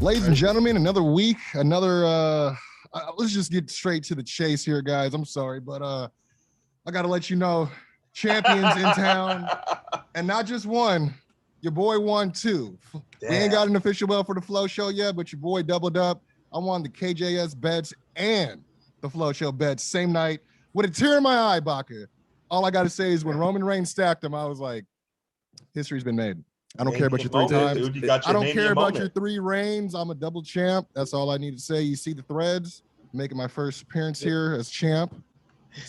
Ladies and gentlemen, another week, another let's just get straight to the chase here, guys. I'm sorry, but I gotta let you know, champions in town, and not just one. Your boy won two. Damn. We ain't got an official belt for the Flow Show yet, but your boy doubled up. I won the KJS bets and the Flow Show bets same night with a tear in my eye, Baka. All I gotta say is when Roman Reigns stacked them, I was like, history's been made. I don't care about your three times. Dude, I don't care about your 3 reigns. I'm a double champ. That's all I need to say. You see the threads, making my first appearance here as champ.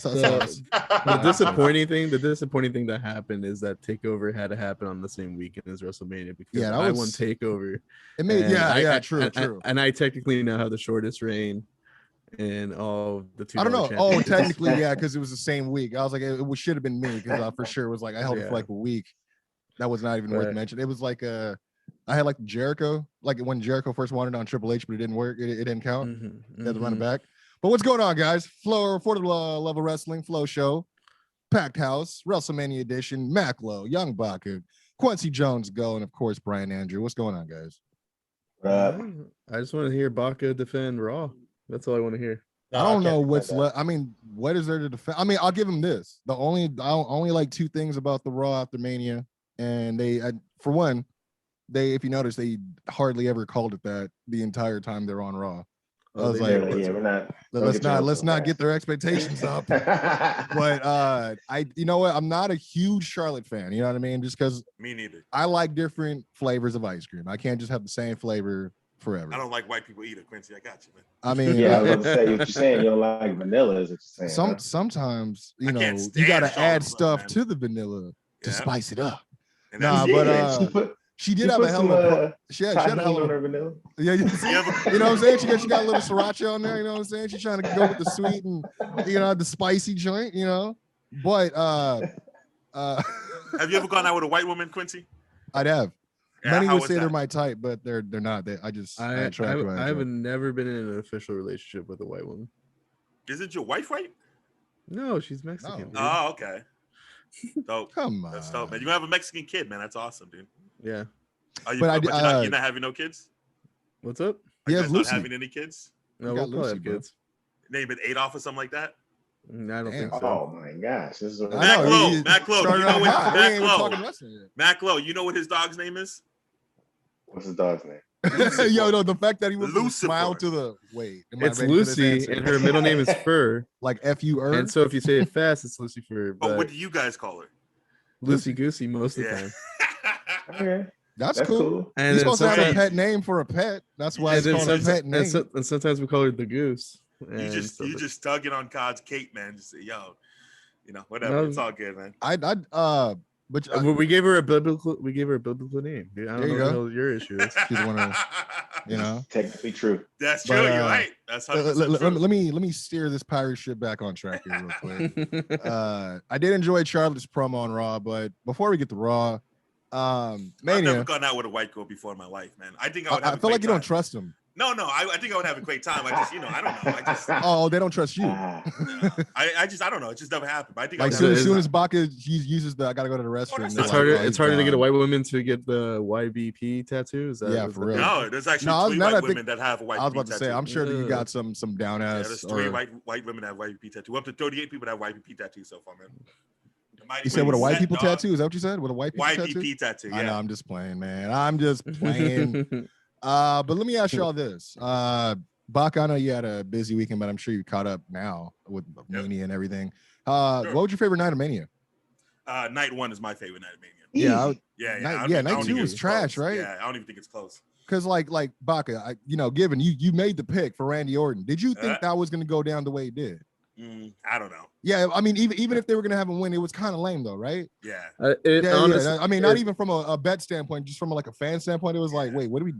The disappointing thing that happened is that Takeover had to happen on the same weekend as WrestleMania because I won Takeover. It made true. And I technically now have the shortest reign in all the two. I don't know. Oh, technically, yeah, because it was the same week. I was like, it should have been me because I for sure was like I held it for like a week. That was not even worth mentioning. It was like I had like Jericho, like when Jericho first wanted on Triple H, but it didn't work. It didn't count. They had to run it back. But what's going on, guys? Flow Affordable Level Wrestling Flow Show, packed house, WrestleMania edition. Mac Lowe, Young Baku, Kwency Jones GO, and of course Brian Andrew. What's going on, guys? I just want to hear Baku defend Raw. That's all I want to hear. I don't know what's left. I mean, what is there to defend? I mean, I'll give him this. I only like 2 things about the Raw after Mania. And for one, if you notice, they hardly ever called it that the entire time they're on Raw. I was like, let's not get their expectations up. But you know what? I'm not a huge Charlotte fan. You know what I mean? Just because me neither. I like different flavors of ice cream. I can't just have the same flavor forever. I don't like white people either, Quincy. I got you, man. I mean, yeah, I was about to say what you're saying. You don't like vanilla, is what you're saying. Sometimes you got to add stuff to the vanilla to spice it up. Nah, but she did have a hell of a she had a hell of a vanilla. Yeah, you know what I'm saying? She got a little sriracha on there, you know what I'm saying? She's trying to go with the sweet and the spicy joint, But have you ever gone out with a white woman, Quincy? I'd have. Yeah, many would say they're my type, but they're not. I have never been in an official relationship with a white woman. Isn't your wife white? No, she's Mexican. Oh, okay. Dope. Come on, that's dope, man. You have a Mexican kid, man. That's awesome, dude. Yeah. You're not having no kids. What's up? Are you guys not having any kids? No, we'll probably have kids. Name it Adolf or something like that. I don't think so. Oh my gosh, this is Mac Lowe. Mac Lowe. You know what his dog's name is? What's his dog's name? Yo, no, the fact that he was smile to the it's Lucy, and her middle name is Fur, like F-U-R. And so if you say it fast, it's Lucy Fur. But what do you guys call her? Lucy Goosey most of the time. Okay, that's cool. And you're supposed to have a pet name for a pet. That's why it's called a pet name. And sometimes we call her the Goose. You just tugging on Cod's cape, man. Just say, yo, whatever. It's all good, man. But we gave her a biblical name. I don't know what your issue is. She's one of, technically true. That's true. You're right. That's 100% true. Let me steer this pirate ship back on track here real quick. I did enjoy Charlotte's promo on Raw, but before we get to Raw, Mania. I've never gone out with a white girl before in my life, man. I think I would. I feel like you don't trust him. No, I think I would have a great time. I just, I don't know. Oh, they don't trust you. I don't know. It just never happened. But I think like as soon as Baka uses the I gotta go to the restroom. It's harder to get a white woman to get the YBP tattoo. Is that for real? No, there's actually 3 white women that have a YBP tattoo. I was about to say, I'm sure that you got some down ass. Yeah, there's 3 white women that have YBP tattoo. Up to 38 people that have YBP tattoo so far, man. You said with a white people tattoo? Is that what you said? With a white people YBP tattoo? Yeah. I know. I'm just playing, man. I'm just playing. But let me ask you all this. Baka, I know you had a busy weekend, but I'm sure you caught up now with Mania and everything. What was your favorite night of Mania? Night 1 is my favorite night of Mania. Yeah. Night 2 was trash, right? Yeah, I don't even think it's close. Because like Baka, given you made the pick for Randy Orton, did you think that was going to go down the way it did? I don't know. Yeah, I mean, even if they were gonna have him win, it was kind of lame though, right? Yeah. Honestly, I mean, not even from a bet standpoint, just from like a fan standpoint, it was like, wait, what are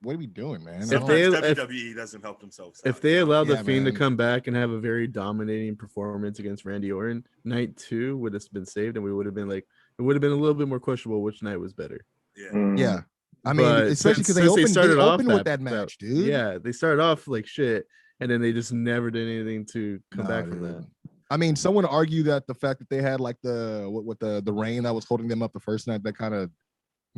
we doing, man? WWE doesn't help themselves. If they allowed the Fiend to come back and have a very dominating performance against Randy Orton, night 2 would have been saved, and we would have been like, it would have been a little bit more questionable which night was better. Yeah. I mean, especially because they opened with that match, dude. Yeah, they started off like shit. And then they just never did anything to come back from that. I mean, someone argued that the fact that they had like the rain that was holding them up the first night, that kind of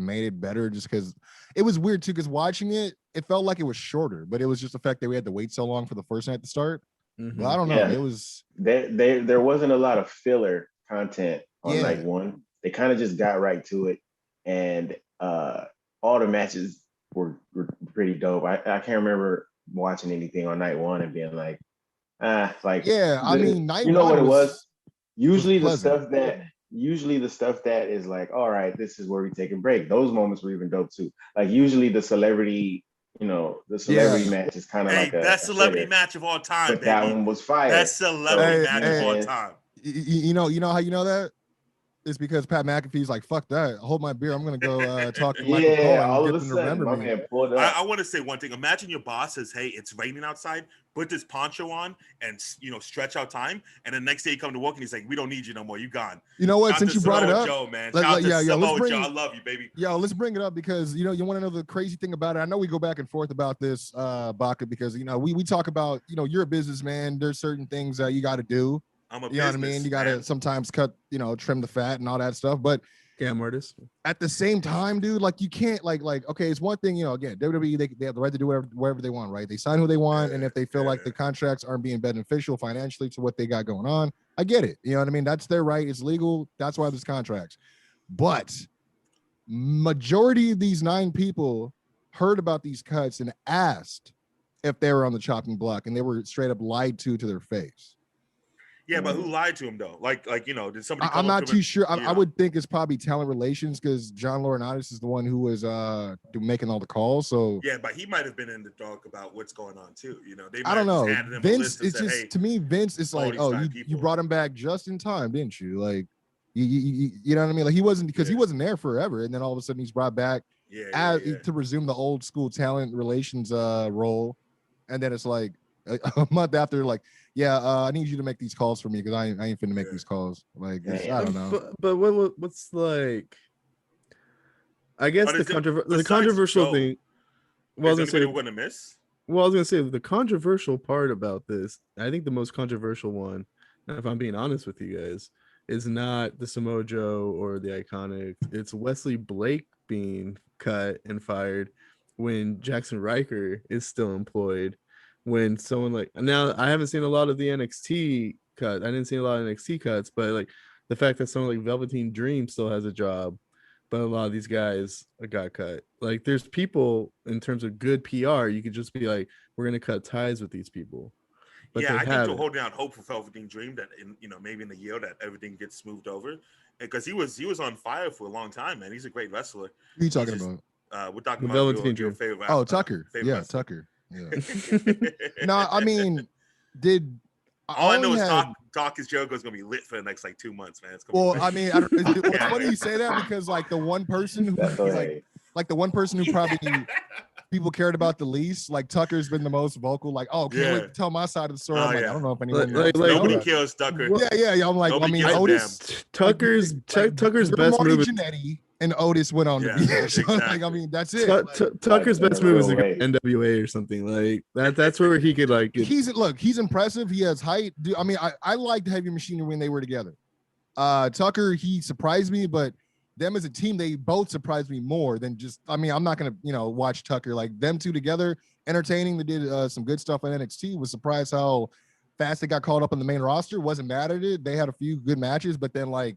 made it better just because it was weird too. Because watching it, it felt like it was shorter, but it was just the fact that we had to wait so long for the first night to start. But I don't know. It was there wasn't a lot of filler content on night one. They kind of just got right to it, and all the matches were pretty dope. I can't remember watching anything on night one and being like, I mean, night one, what it was. Usually the stuff that is like, all right, this is where we take a break. Those moments were even dope too. Like usually the celebrity match is kind of like best celebrity match of all time. But that one was fire. Best celebrity match of all time. You know how you know that? It's because Pat McAfee's like, fuck that. Hold my beer. I'm gonna go talk to Michael Cole and get them to remember me. I want to say one thing. Imagine your boss says, "Hey, it's raining outside. Put this poncho on and stretch out time." And the next day you come to work and he's like, "We don't need you no more. You gone." You know what? Since you brought it up, Joe, man. Samoa Joe, I love you, baby. Yo, let's bring it up because you want to know the crazy thing about it. I know we go back and forth about this, Baca, because we talk about you're a businessman. There's certain things that you got to do. I'm a you know what I mean? You got to sometimes cut, trim the fat and all that stuff. But artist. At the same time, dude, like you can't like, okay, it's one thing, again, WWE, they have the right to do whatever they want, right? They sign who they want. And if they feel like the contracts aren't being beneficial financially to what they got going on, I get it. You know what I mean? That's their right. It's legal. That's why there's contracts. But majority of these 9 people heard about these cuts and asked if they were on the chopping block, and they were straight up lied to their face. Yeah, but who lied to him though? Like did somebody? I'm not too sure. I would think it's probably talent relations because John Laurinaitis is the one who was making all the calls. So yeah, but he might have been in the dark about what's going on too. They might I don't know. Vince, it's just hey, to me, Vince is like, you brought him back just in time, didn't you? Like, you know what I mean? Like he wasn't because he wasn't there forever, and then all of a sudden he's brought back to resume the old school talent relations role, and then it's like a month after, like. Yeah, I need you to make these calls for me because I ain't finna make these calls. Like, I don't know. But what's like? I guess the controversial thing. Well, is anybody going to miss? Well, I was gonna say the controversial part about this. I think the most controversial one, and if I'm being honest with you guys, is not the Samoa Joe or the IIconics. It's Wesley Blake being cut and fired when Jackson Riker is still employed. When someone like now, I haven't seen a lot of the NXT cut. I didn't see a lot of NXT cuts, but like the fact that someone like Velveteen Dream still has a job, but a lot of these guys got cut. Like there's people in terms of good PR, you could just be like, we're gonna cut ties with these people. But I think they're holding out hope for Velveteen Dream that maybe in a year that everything gets smoothed over, because he was on fire for a long time, man. He's a great wrestler. Who are you talking about? We're talking about your favorite. Oh, Tucker. Wrestler. Tucker. Yeah. No, I mean, all I know is Doc is Jericho is gonna be lit for the next 2 months, man. I mean, it's funny you say that because like the one person who like the one person who probably people cared about the least, like Tucker's been the most vocal, like, can't wait to tell my side of the story. I'm like, I don't know if anyone nobody kills Tucker. Yeah. I'm like, nobody Otis. Tucker's best move. And Otis went on to be there. So, exactly. I mean, that's it. Tucker's best move is like NWA or something like that. That's where he could like. He's impressive. He has height. Dude, I mean, I liked Heavy Machinery when they were together. Tucker, he surprised me, but them as a team, they both surprised me more than just. I mean, I'm not gonna watch Tucker like them two together. Entertaining. They did some good stuff on NXT. Was surprised how fast they got called up on the main roster. Wasn't mad at it. They had a few good matches, but then I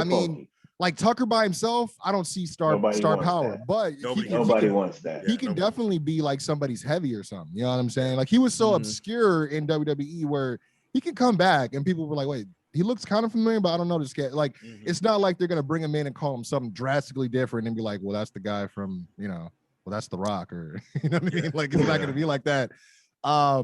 mean. Like Tucker by himself, I don't see star power, but nobody wants that. He can definitely be like somebody's heavy or something. You know what I'm saying? Like he was so obscure in WWE where he can come back and people were like, wait, he looks kind of familiar, but I don't know this guy. Like it's not like they're gonna bring him in and call him something drastically different and be like, well, that's the guy from well, that's The Rock, or you know what I mean? Like it's not gonna be like that. I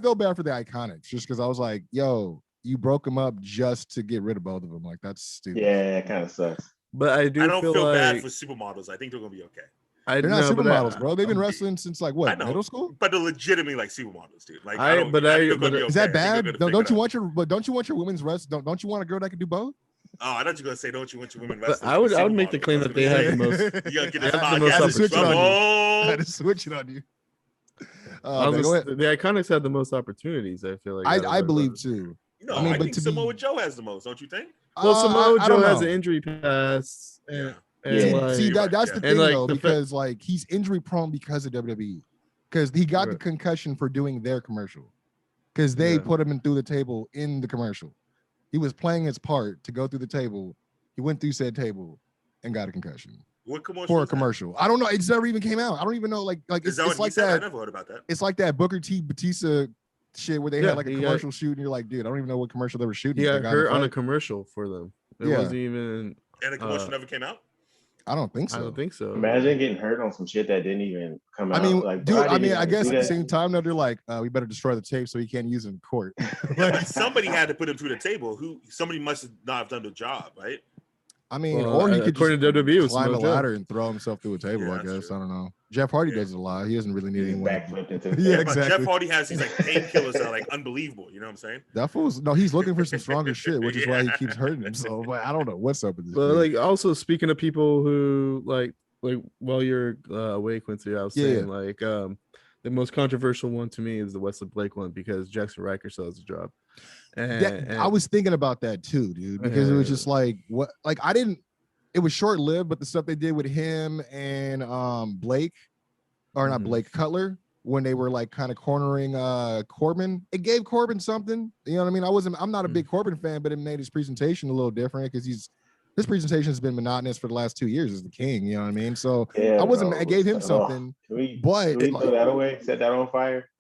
feel bad for the IIconics just because I was like, yo. You broke them up just to get rid of both of them. Like that's stupid. Yeah, it kind of sucks. But I don't feel bad for supermodels. I think they're gonna be okay. They're not supermodels, bro. They've been wrestling since like what, middle school? But they're legitimately like supermodels, dude. Like, is that bad? Don't you want your women's wrestling? Don't you want a girl that can do both? Oh, I thought you were gonna say, don't you want your women wrestling? I would make the claim that they have the most. You gotta get this podcast. I had to switch it on you. The IIconics had the most opportunities. I feel like I believe too. I think Samoa Joe has the most, don't you think? Well, Samoa I Joe don't has an know. injury pass. And, Yeah. like, See, You're right, that's yeah. the And, thing like, though, the because like he's injury prone because of WWE, because he got the Right. concussion for doing their commercial, because they Yeah. put him in through the table in the commercial. He was playing his part to go through the table. He went through said table and got a concussion What commercial? for a is that? commercial. I don't know. It's never even came out. I don't even know. Like Is that it's what he like said? I that. never heard about that. It's like that Booker T Batista shit where they Yeah, had like a he commercial shoot, and you're like, dude, I don't even know what commercial they were shooting. He They got got in hurt on a fight. commercial for them. It Yeah. wasn't even. And the commercial never came out. I don't think so. I don't think so. Imagine getting hurt on some shit that didn't even come out. I mean, like, dude, bro, I mean, I didn't guess do at the that. same time, though, they're like, we better destroy the tape so he can't use it in court. Like, But somebody had to put him through the table. Somebody must not have done the job, right? I mean, Well, or he could just according to WWE, it was climb a Samoa Joe. ladder and throw himself through a table. Yeah, I that's guess true. I don't know. Jeff Hardy Yeah. does it a lot. He doesn't really need He just anyone. backflipped into Yeah, But exactly. Jeff Hardy has these like painkillers that are like unbelievable. You know what I'm saying? That fool's no. He's looking for some stronger shit, which is why he Yeah. keeps hurting himself. But I don't know what's up with this. But dude. like, also speaking of people who like while you're away, Quincy, I was saying like the most controversial one to me is the Wesley Blake one because Jackson Riker still has a job. And I was thinking about that too, dude, because it was just like what, like I didn't. It was short lived, but the stuff they did with him and Blake, or not Blake, Cutler, when they were like kind of cornering Corbin, it gave Corbin something. You know what I mean? I'm not a big Corbin fan, but it made his presentation a little different because his presentation has been monotonous for the last 2 years as the king. You know what I mean? So Yeah, I gave him something. Can we But throw that away? Set that on fire?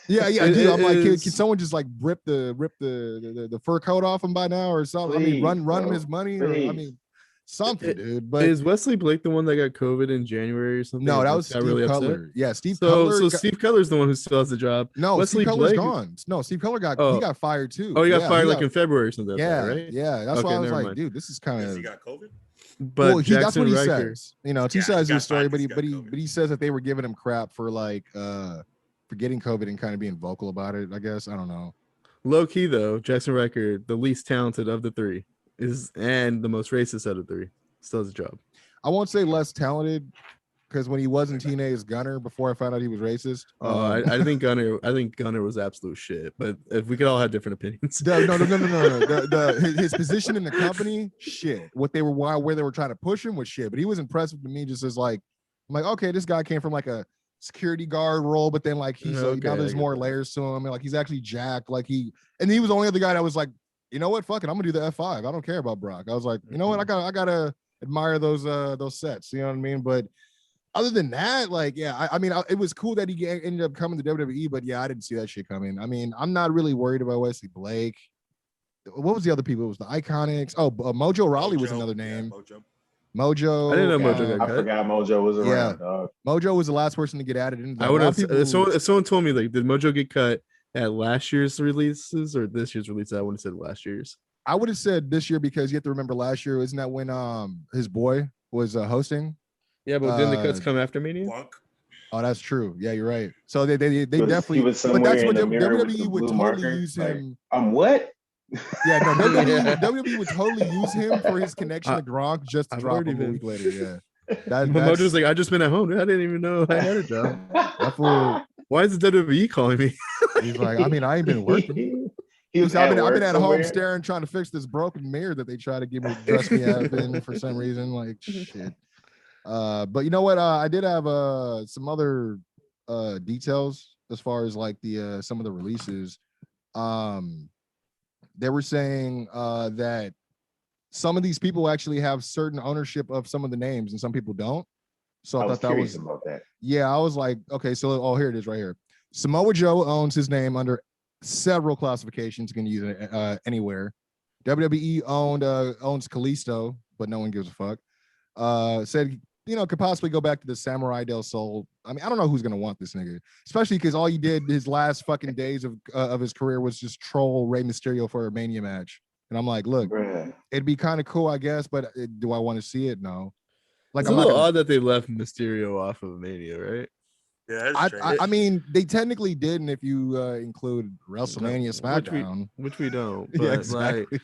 yeah, dude. I'm like, can is- someone just like rip the fur coat off him by now or something? I Please, mean, run him bro. his money, or I Please. mean, something, dude. But is Wesley Blake the one that got COVID in January or something? no, that and was got Steve really upset? Cutler. Yeah, Steve So Cutler. Steve Cutler's the one who still has the job. No, Wesley Steve Cutler's Blake- gone. No, Steve Cutler Oh. he got fired too. Oh, he got Yeah, fired like in February or something. yeah, Right? yeah. That's why Okay, I was never like, mind. dude, this is kind Because of. he got COVID. But Well, that's what he Riker, says. You know, T Yeah, says he his got story, fired but 'cause he got but he says that they were giving him crap for like for getting COVID and kind of being vocal about it. I guess I don't know. low key though, Jackson Riker, the least talented of the three, is and the most racist out of the three, still has a job. I won't say less talented because when he was in TNA's Gunner, before I found out he was racist. I think Gunner was absolute shit. But if we could all have different opinions. No. His position in the company, shit. What they were where they were trying to push him was shit. But he was impressive to me, just as like, I'm like, okay, this guy came from like a security guard role, but then like he's now there's more layers to him. I mean, like he's actually jacked. Like he was the only other guy that was like, you know what, fuck it, I'm gonna do the F5. I don't care about Brock. I was like, you know what, I gotta admire those sets. You know what I mean? But other than that, like, yeah, I mean, it was cool that he ended up coming to WWE, but yeah, I didn't see that shit coming. I mean, I'm not really worried about Wesley Blake. What was the other people? It was the Iconics. Oh, Mojo Rawley was another name. Yeah, Mojo. I didn't know Mojo got I cut. forgot Mojo was around, dog. Mojo was the last person to get added in. I would have. If someone told me like, did Mojo get cut at last year's releases or this year's release? I would have said last year's. I would have said this year because you have to remember last year, isn't that when his boy was hosting? Yeah, but didn't the cuts come after Mania? Blanc. Oh, that's true. Yeah, you're right. So they definitely. He was But that's somewhere what in the mirror with WWE the would blue totally marker. use Like, him. what? Yeah, no, Yeah. WWE would totally use him for his connection to Gronk just to I've drop already him a been- week later. Yeah, Mojo's like, I just been at home. I didn't even know I had a job. that fool. Why is the WWE calling me? He's like, I mean, I ain't been working. He was I've been work at home somewhere. staring, trying to fix this broken mirror that they try to dress me up in for some reason. Like shit. But you know what? I did have some other details as far as like the some of the releases. They were saying that some of these people actually have certain ownership of some of the names, and some people don't. So I I was thought that curious was about that. yeah. I was like, okay, so here it is right here. Samoa Joe owns his name under several classifications. You can use it anywhere. WWE owns Kalisto, but no one gives a fuck. Said could possibly go back to the Samurai del Sol. I mean, I don't know who's gonna want this nigga, especially because all he did his last fucking days of his career was just troll Rey Mysterio for a Mania match. And I'm like, look, Bruh. it'd be kind of cool, I guess, but do I want to see it? No. Like, It's I'm a not little gonna, odd that they left Mysterio off of Mania, right? Yeah, that's strange. I mean, they technically didn't if you include WrestleMania, SmackDown. Which we don't. Yeah, But exactly. like,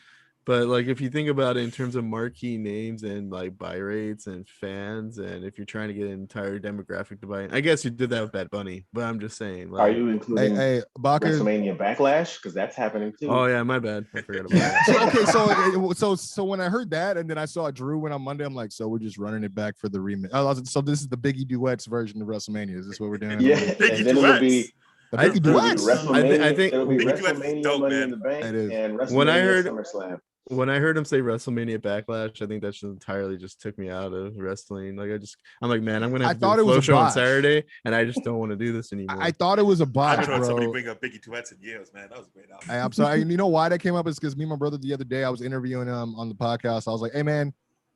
But like, if you think about it in terms of marquee names and like buy rates and fans, and if you're trying to get an entire demographic to buy in, I guess you did that with Bad Bunny. But I'm just saying, like, Are you including Hey, Baka. WrestleMania Backlash? Because that's happening too. oh yeah, my bad, I forgot about that. So, okay, so when I heard that, and then I saw Drew went on Monday, I'm like, so we're just running it back for the remix. So this is the Biggie Duets version of WrestleMania. Is this what we're doing? Yeah, and then it'll be the Biggie Duets. WrestleMania. I think it'll be Biggie Duets is WrestleMania dope, Money man. in the Bank It is. and WrestleMania When I heard- SummerSlam. When I heard him say WrestleMania Backlash, I think that just entirely just took me out of wrestling. Like, I'm like, man, I'm gonna have to do a flow show on Saturday, and I just don't want to do this anymore. I thought it was a I botch, haven't heard somebody bro. bring up Biggie Duets in years, man. That was a great album. I'm sorry. You know why that came up is because me and my brother the other day, I was interviewing him on the podcast. I was like, hey man,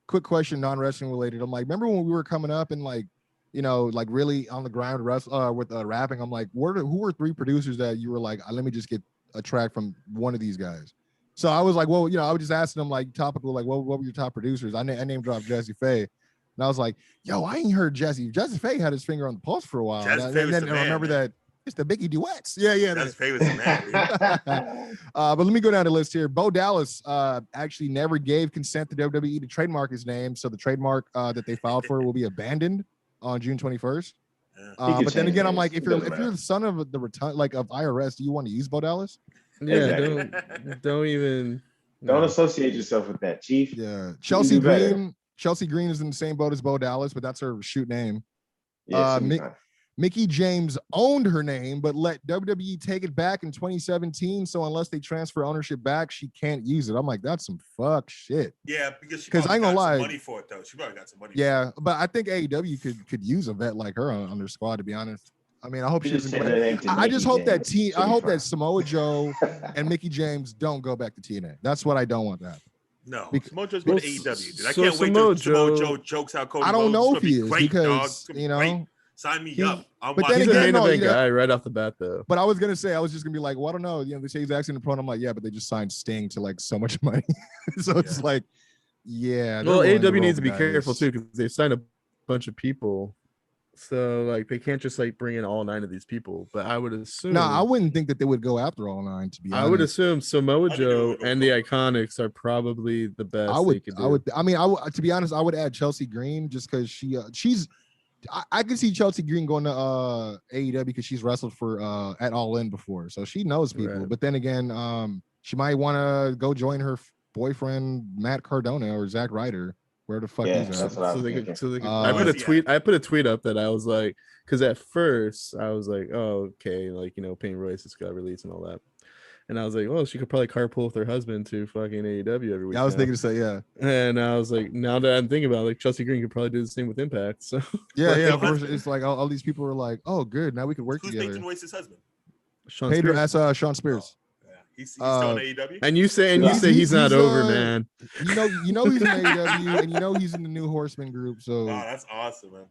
quick question, non-wrestling related. I'm like, remember when we were coming up and like, you know, like really on the ground with rapping? I'm like, who were 3 producers that you were like, let me just get a track from one of these guys? So I was like, well, you know, I was just asking them like topical, like, what were your top producers? I name dropped Jesse Faye. And I was like, yo, I ain't heard Jesse. Jesse Faye had his finger on the pulse for a while. Jesse Faye was the I man, remember man. that it's the Biggie Duets. Yeah. That's famous, man. But let me go down the list here. Bo Dallas actually never gave consent to WWE to trademark his name. So the trademark that they filed for will be abandoned on June 21st. But then again, I'm like, if you're the son of the of IRS, do you want to use Bo Dallas? Yeah, Exactly. don't even. Don't associate yourself with that, Chief. Yeah. Chelsea Green is in the same boat as Bo Dallas, but that's her shoot name. Yeah, Mickie James owned her name, but let WWE take it back in 2017. So unless they transfer ownership back, she can't use it. I'm like, that's some fuck shit. Yeah, because I ain't gonna lie, money for it though. She probably got some money. Yeah, but I think AEW could use a vet like her on their squad. To be honest, I mean, I hope she doesn't. I just hope that that Samoa Joe and Mickie James don't go back to TNA. That's what I don't want to happen. No, Because- Samoa Joe's going to AEW. Dude. I so can't wait till Samoa Joe jokes out Cody. I don't know if he is great, because dog. you know. Great. Sign me up. I'm but then He's watching a again, main no, event you know- guy right off the bat, though. But I was gonna say, I was just gonna be like, well, I don't know. You know, they say he's asking the pro. I'm like, yeah, but they just signed Sting to like so much money. So it's like, yeah. Well, they're willing AEW roll needs to the be careful dice. too, because they've signed a bunch of people. So like they can't just like bring in all 9 of these people. But I would assume. No, I wouldn't think that they would go after all 9. To be honest, I would assume Samoa think they Joe would go and the for it. IIconics are probably the best. I they would. could do. I would. I mean, I would. To be honest, I would add Chelsea Green just because she's. I could see Chelsea Green going to AEW because she's wrestled for at All In before, so she knows people. Right. But then again, she might want to go join her boyfriend Matt Cardona or Zack Ryder, where the fuck Yeah, he's that's at. what I So was they thinking. could. So they could. Uh, I put a tweet up that I was like, because at first I was like, oh okay, like you know, Payne Royce just got released and all that. And I was like, well, she could probably carpool with her husband to fucking AEW every week. Yeah, I was now. thinking to say, yeah. And I was like, now that I'm thinking about it, like Chelsea Green could probably do the same with Impact. So Yeah, Like, Of the course, husband. it's like all these people are like, oh, good, now we could work Who's together. Nathan Royce's husband? Sean Pedro, Spears. that's Sean Spears. Yeah, he's still in AEW. And you say he's not he's, over, man. You know he's in AEW, and you know he's in the New Horseman group. So Wow, that's awesome, man.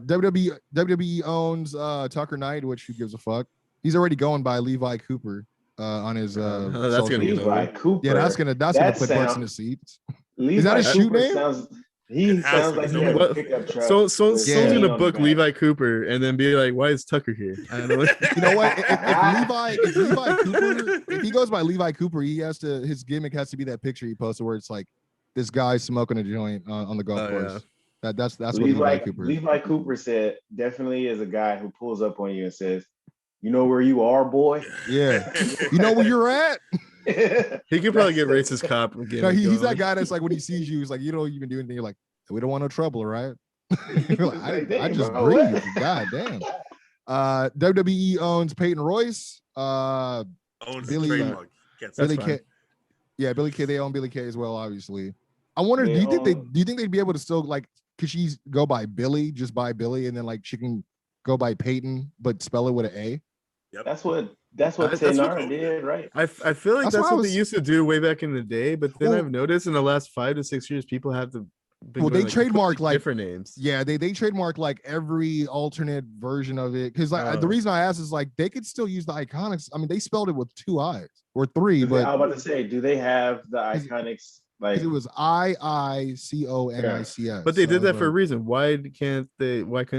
WWE owns Tucker Knight, which who gives a fuck. He's already going by Levi Cooper on his that's social gonna get media. over. Levi Cooper. Yeah, that's gonna put butts in the seats. Levi that his shoe Cooper name? He It has sounds to like be. he has a What- pickup truck. Someone's with Yeah. gonna on book the back. Levi Cooper and then be like, why is Tucker here? I don't know. You know what? If Levi Cooper, if he goes by Levi Cooper, his gimmick has to be that picture he posted where it's like this guy smoking a joint on the golf Oh, course. That's what Levi Cooper is. Levi Cooper said definitely is a guy who pulls up on you and says, "You know where you are, boy." Yeah, you know where you're at. He could probably get racist cop again. No, he's that guy that's like when he sees you, he's like, you don't even do anything. You're like, we don't want no trouble, right? You're like, I Damn, just bro, breathe. what? God damn. WWE owns Peyton Royce. Owns Billy- the trademark. Can't say Billy fine. Kay. Yeah, Billy Kay. They own Billy Kay as well, obviously. I wonder, They do you own- think they'd be able to still like, could she go by Billy, just by Billy, and then like she can go by Peyton, but spell it with an A? That's what That's Tenara did, right? I feel like That's that's what I what they was- used to do way back in the day, but then Well- I've noticed in the last 5 to 6 years, people have to. Well, they trademark, like- different names. Yeah, they trademark like every alternate version of it because like the reason I asked is like they could still use the IIconics. I mean, they spelled it with 2 I's or 3, I was but about to say, do they have the Is- IIconics? Like, it was IICONICS. But they did that for a like, reason. Why couldn't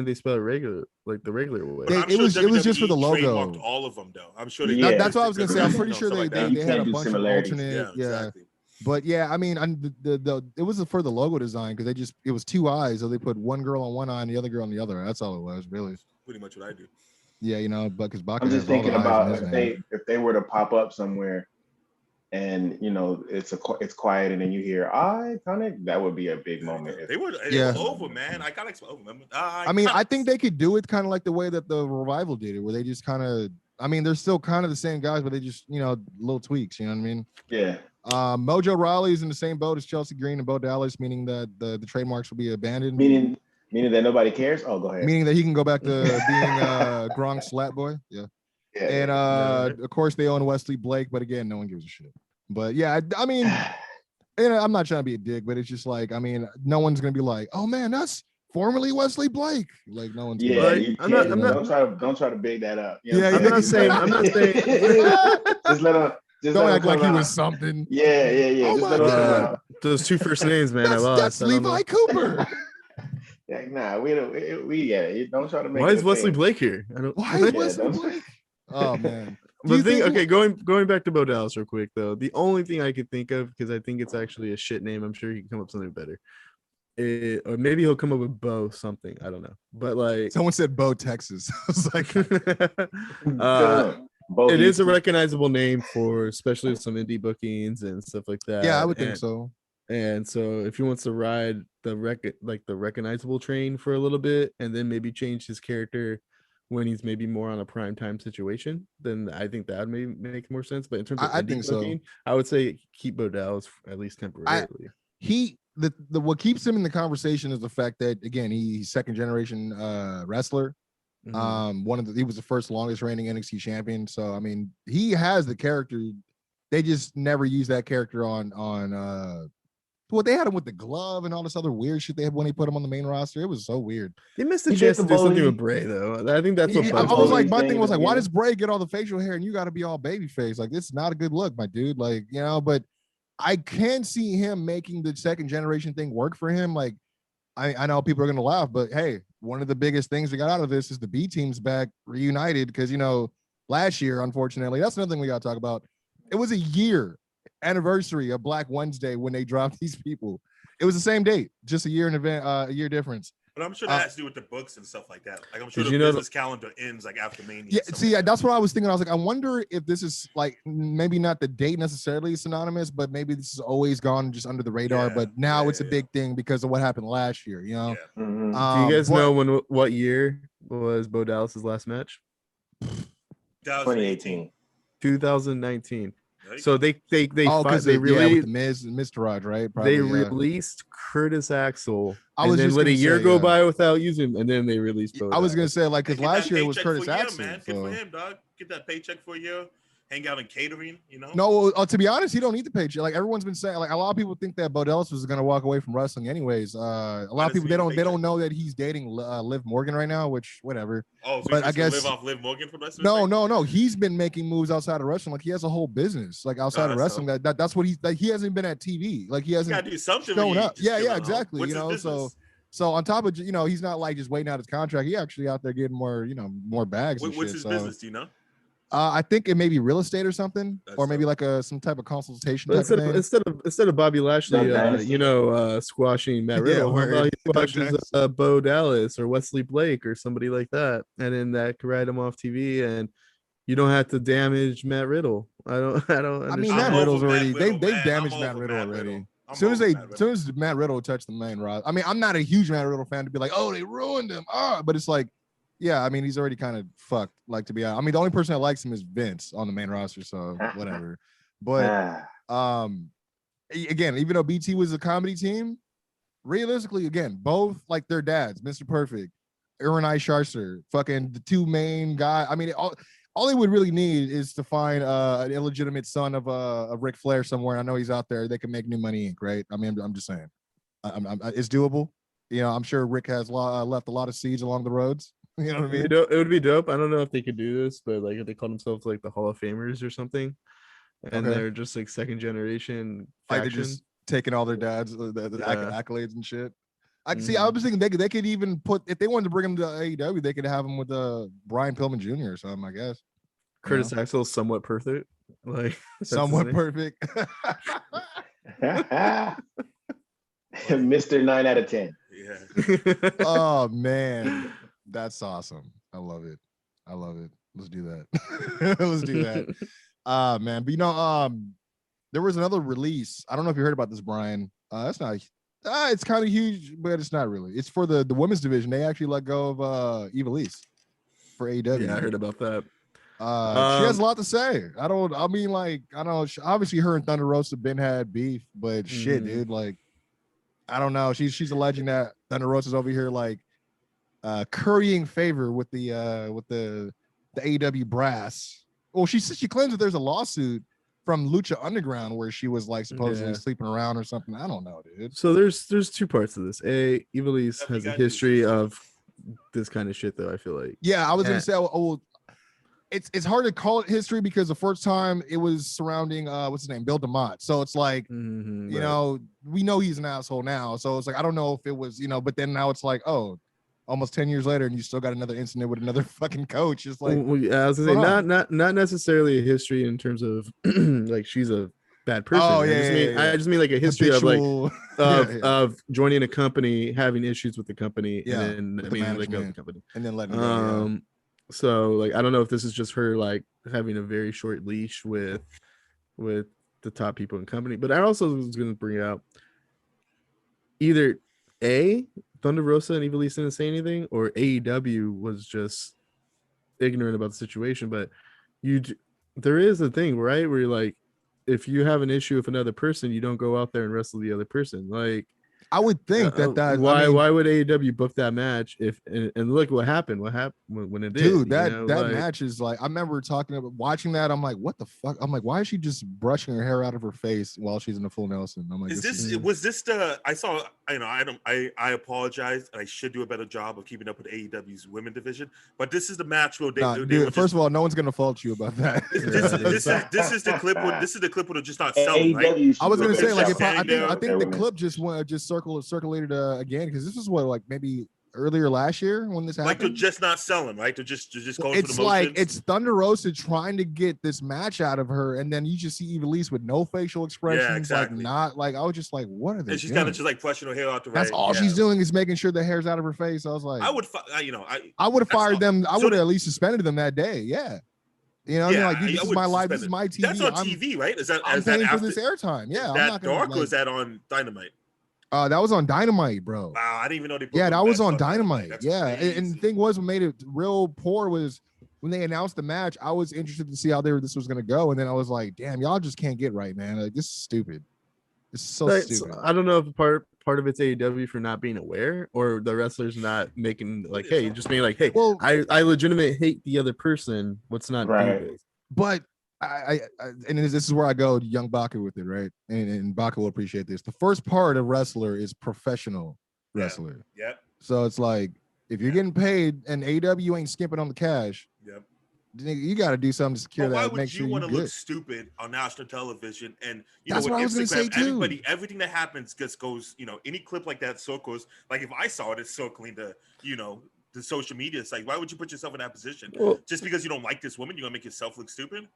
they spell it regular, like the regular way? They- I'm it was just for the WWE logo. trademarked all of them, though. I'm sure they. Yeah. That's what I was gonna say. I'm pretty sure Stuff like they that. You had can't a do bunch of similarities. alternate. Yeah, exactly. But yeah, I mean, it was for the logo design because it was 2 eyes, so they put one girl on one eye and the other girl on the other. That's all it was, really. Pretty much what I do. Yeah, you know, but because Baka I'm has just all the thinking eyes in about his name. if they were to pop up somewhere, and it's quiet, and then you hear IIconic, that would be a big moment. They were over, man. IIconics were over. I mean, I think they could do it kind of like the way that the Revival did it, where they just kind of, I mean, they're still kind of the same guys, but they just, little tweaks, you know what I mean? Yeah. Mojo Rawley is in the same boat as Chelsea Green and Bo Dallas, meaning that the trademarks will be abandoned. Meaning that nobody cares? Oh, go ahead. Meaning that he can go back to being Gronk's slat boy. Yeah. And of course they own Wesley Blake, but again, no one gives a shit. But yeah, I mean, I'm not trying to be a dick, but it's just like, I mean, no one's gonna be like, oh man, that's formerly Wesley Blake. Like no one's don't try to big that up. You know I'm not saying just let him. Don't act like he was something. Yeah. Oh just my God. Those 2 first names, man. That's Levi Cooper. Yeah, nah, we don't try to make. Why is Wesley Blake here? Why is Wesley Blake? Oh man. Going back to Bo Dallas real quick though. The only thing I could think of, because I think it's actually a shit name. I'm sure he can come up with something better. Or maybe he'll come up with Bo something. I don't know. But like someone said Bo Texas. I was like, it is a recognizable name for especially some indie bookings and stuff like that. Yeah, I would think so. And so if he wants to ride the recognizable train for a little bit and then maybe change his character when he's maybe more on a prime time situation, then I think that may make more sense. But in terms of indie booking, I would say keep Bo Dallas at least temporarily. What keeps him in the conversation is the fact that again he's second generation wrestler. Mm-hmm. He was the first longest reigning NXT champion. So I mean, he has the character. They just never use that character on well, they had him with the glove and all this other weird shit they had when they put him on the main roster. It was so weird. They missed the chance to do something with Bray, though. I think that's what I was like, my thing was like, why does Bray get all the facial hair and you got to be all baby face? Like, this is not a good look, my dude. Like, but I can see him making the second generation thing work for him. Like, I know people are going to laugh, but hey, one of the biggest things we got out of this is the B team's back reunited because, last year, unfortunately, that's another thing we got to talk about. It was a year anniversary of Black Wednesday when they dropped these people. It was the same date, just a year in event, a year difference. But I'm sure that has to do with the books and stuff like that. Like I'm sure the business calendar ends like after Mania. Yeah, see, that's what I was thinking. I was like, I wonder if this is like maybe not the date necessarily synonymous, but maybe this has always gone just under the radar. Yeah, but now it's a big thing because of what happened last year. Yeah. Mm-hmm. Do you guys know what year was Bo Dallas's last match? 2018. 2019. So they released with the Miz Taraj, right? Probably, they released Curtis Axel and then let a year go by without using him, and then they released Bo. I was gonna say like because last year it was Curtis Axel. Man. Good for him, dog. Get that paycheck for a year. Hang out in catering, No, to be honest, he don't need the paycheck. Like everyone's been saying, like a lot of people think that Bo Dallas was gonna walk away from wrestling anyways. A lot of people they don't know that he's dating Liv Morgan right now, which whatever. Oh, so but I guess live off Liv Morgan for wrestling? No. He's been making moves outside of wrestling. Like he has a whole business like outside of wrestling. That's what he's like. He hasn't been at TV. Like he hasn't do something shown up. Yeah, exactly. What's so on top of he's not like just waiting out his contract. He actually out there getting more more bags. What's his business? Do you know? I think it may be real estate or something, or maybe like some type of consultation. Instead of Bobby Lashley, squashing Matt Riddle, how about he squashes Bo Dallas or Wesley Blake or somebody like that, and then that could ride him off TV, and you don't have to damage Matt Riddle. I don't. I mean, Matt Riddle's already. They've damaged Matt Riddle already. As soon as Matt Riddle touched the main rod, I mean, I'm not a huge Matt Riddle fan to be like, oh, they ruined him. But it's like. Yeah, I mean, he's already kind of fucked, like, to be honest. I mean, the only person that likes him is Vince on the main roster, so whatever. But again, even though BT was a comedy team, realistically, again, both like their dads, Mr. Perfect, Aaron Sharster, fucking the two main guys. I mean, all they would really need is to find an illegitimate son of Ric Flair somewhere. I know he's out there. They can make new money, Inc., right? I mean, I'm just saying. It's doable. I'm sure Rick has left a lot of seeds along the roads. You know what I mean? It would be dope. I don't know if they could do this, but like if they call themselves like the Hall of Famers or something, and they're just like second generation faction. Like they're just taking all their dads, the accolades and shit. I can see. I was thinking they could even put, if they wanted to bring him to AEW, they could have him with Brian Pillman Jr. or something. I guess. Curtis Axel, somewhat perfect. Like somewhat perfect. Mr. 9 out of 10. Yeah. Oh man, that's awesome. I love it. Let's do that. Let's do that. Man, but there was another release. I don't know if you heard about this, Brian. That's not. It's kind of huge, but it's not really. It's for the women's division. They actually let go of Ivelisse for AEW. Yeah, I heard about that. She has a lot to say. I don't know. Obviously, her and Thunder Rosa had beef, but shit, dude. Like, I don't know. She's alleging that Thunder Rosa's over here like currying favor with the AEW brass. Well, she claims that there's a lawsuit from Lucha Underground where she was like supposedly sleeping around or something. I don't know, dude. So there's two parts to this. Ivelisse has a history of this kind of shit, though. I feel like. Yeah, I was gonna say. Well, it's hard to call it history because the first time it was surrounding what's his name, Bill DeMott. So it's like you know, we know he's an asshole now. So it's like I don't know if it was but then now it's like almost 10 years later and you still got another incident with another fucking coach. It's like I was gonna say not necessarily a history in terms of like she's a bad person. I just mean like a history of joining a company, having issues with the company, and then let go of the company, and then letting go. So like I don't know if this is just her like having a very short leash with the top people in the company, but I also was going to bring out either Thunder Rosa and Ivelisse didn't say anything, or AEW was just ignorant about the situation. But there is a thing, right, where you're like, if you have an issue with another person, you don't go out there and wrestle the other person. Like, I would think why would AEW book that match and look what happened when it did, dude, that match is like, I remember watching that. I'm like, what the fuck? I'm like, why is she just brushing her hair out of her face while she's in the full Nelson? I'm like, I apologize, and I should do a better job of keeping up with AEW's women division, but this is the match where first of all, no one's gonna fault you about that. This is the clip where they're just not selling, right? I was gonna say, like, I think the clip just circulated again, because this was what, like, maybe earlier last year when this happened. Like, they're just not selling, right? They're just going it's for the motions. Like it's Thunder Rosa trying to get this match out of her, and then you just see Ivelisse with no facial expressions. Yeah, exactly. Like, not like, I was just like, what are they? And she's doing? kind of just like brushing her hair out the That's all she's doing is making sure the hair's out of her face. I was like, I would have fired them. I would have at least suspended them that day. Yeah. Like, this is my life. This is my TV. That's on TV, right? I'm paying for this airtime. Yeah. Is that dark, or is that on Dynamite? That was on Dynamite, bro. Wow, I didn't even know they put that was on Dynamite. Yeah. And the thing was, what made it real poor was when they announced the match, I was interested to see how this was gonna go. And then I was like, damn, y'all just can't get right, man. Like, this is stupid. It's so stupid. I don't know if part of it's AEW for not being aware, or the wrestlers not making like, hey, just being like, hey, well, I legitimately hate the other person. Let's not do this. But and this is where I go to young Baka with it, right? And Baka will appreciate this. The first part of wrestler is professional wrestler. Yep. So it's like, if you're getting paid and AEW ain't skimping on the cash, you got to do something to secure that. Why would make sure you want to look good. stupid on national television? And that's what I was going to say too. Everything that happens just goes. Any clip like that circles. Like, if I saw it, it's circling the the social media. It's like, why would you put yourself in that position? Just because you don't like this woman, you're gonna make yourself look stupid?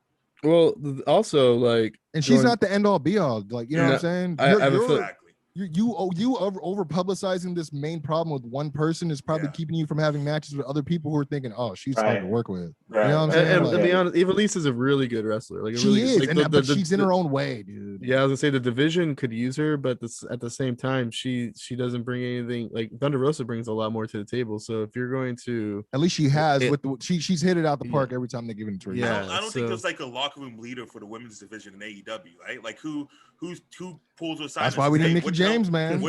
Well, also, like, and she's not the end all be all. Like, you know what I'm saying? Exactly. You over publicizing this main problem with one person is probably keeping you from having matches with other people who are thinking, oh, she's hard to work with. Right. You know what I'm saying? And to be honest, Ivelisse is a really good wrestler. Like, she is, but she's in her own way, dude. Yeah, I was gonna say the division could use her, but at the same time, she doesn't bring anything. Like, Thunder Rosa brings a lot more to the table. So if you're going to, at least she has she's hit it out the park every time they give it to her. Yeah, I don't think there's like a locker room leader for the women's division in AEW, right? Like, who pulls her side? That's why we need Mickie James, man. I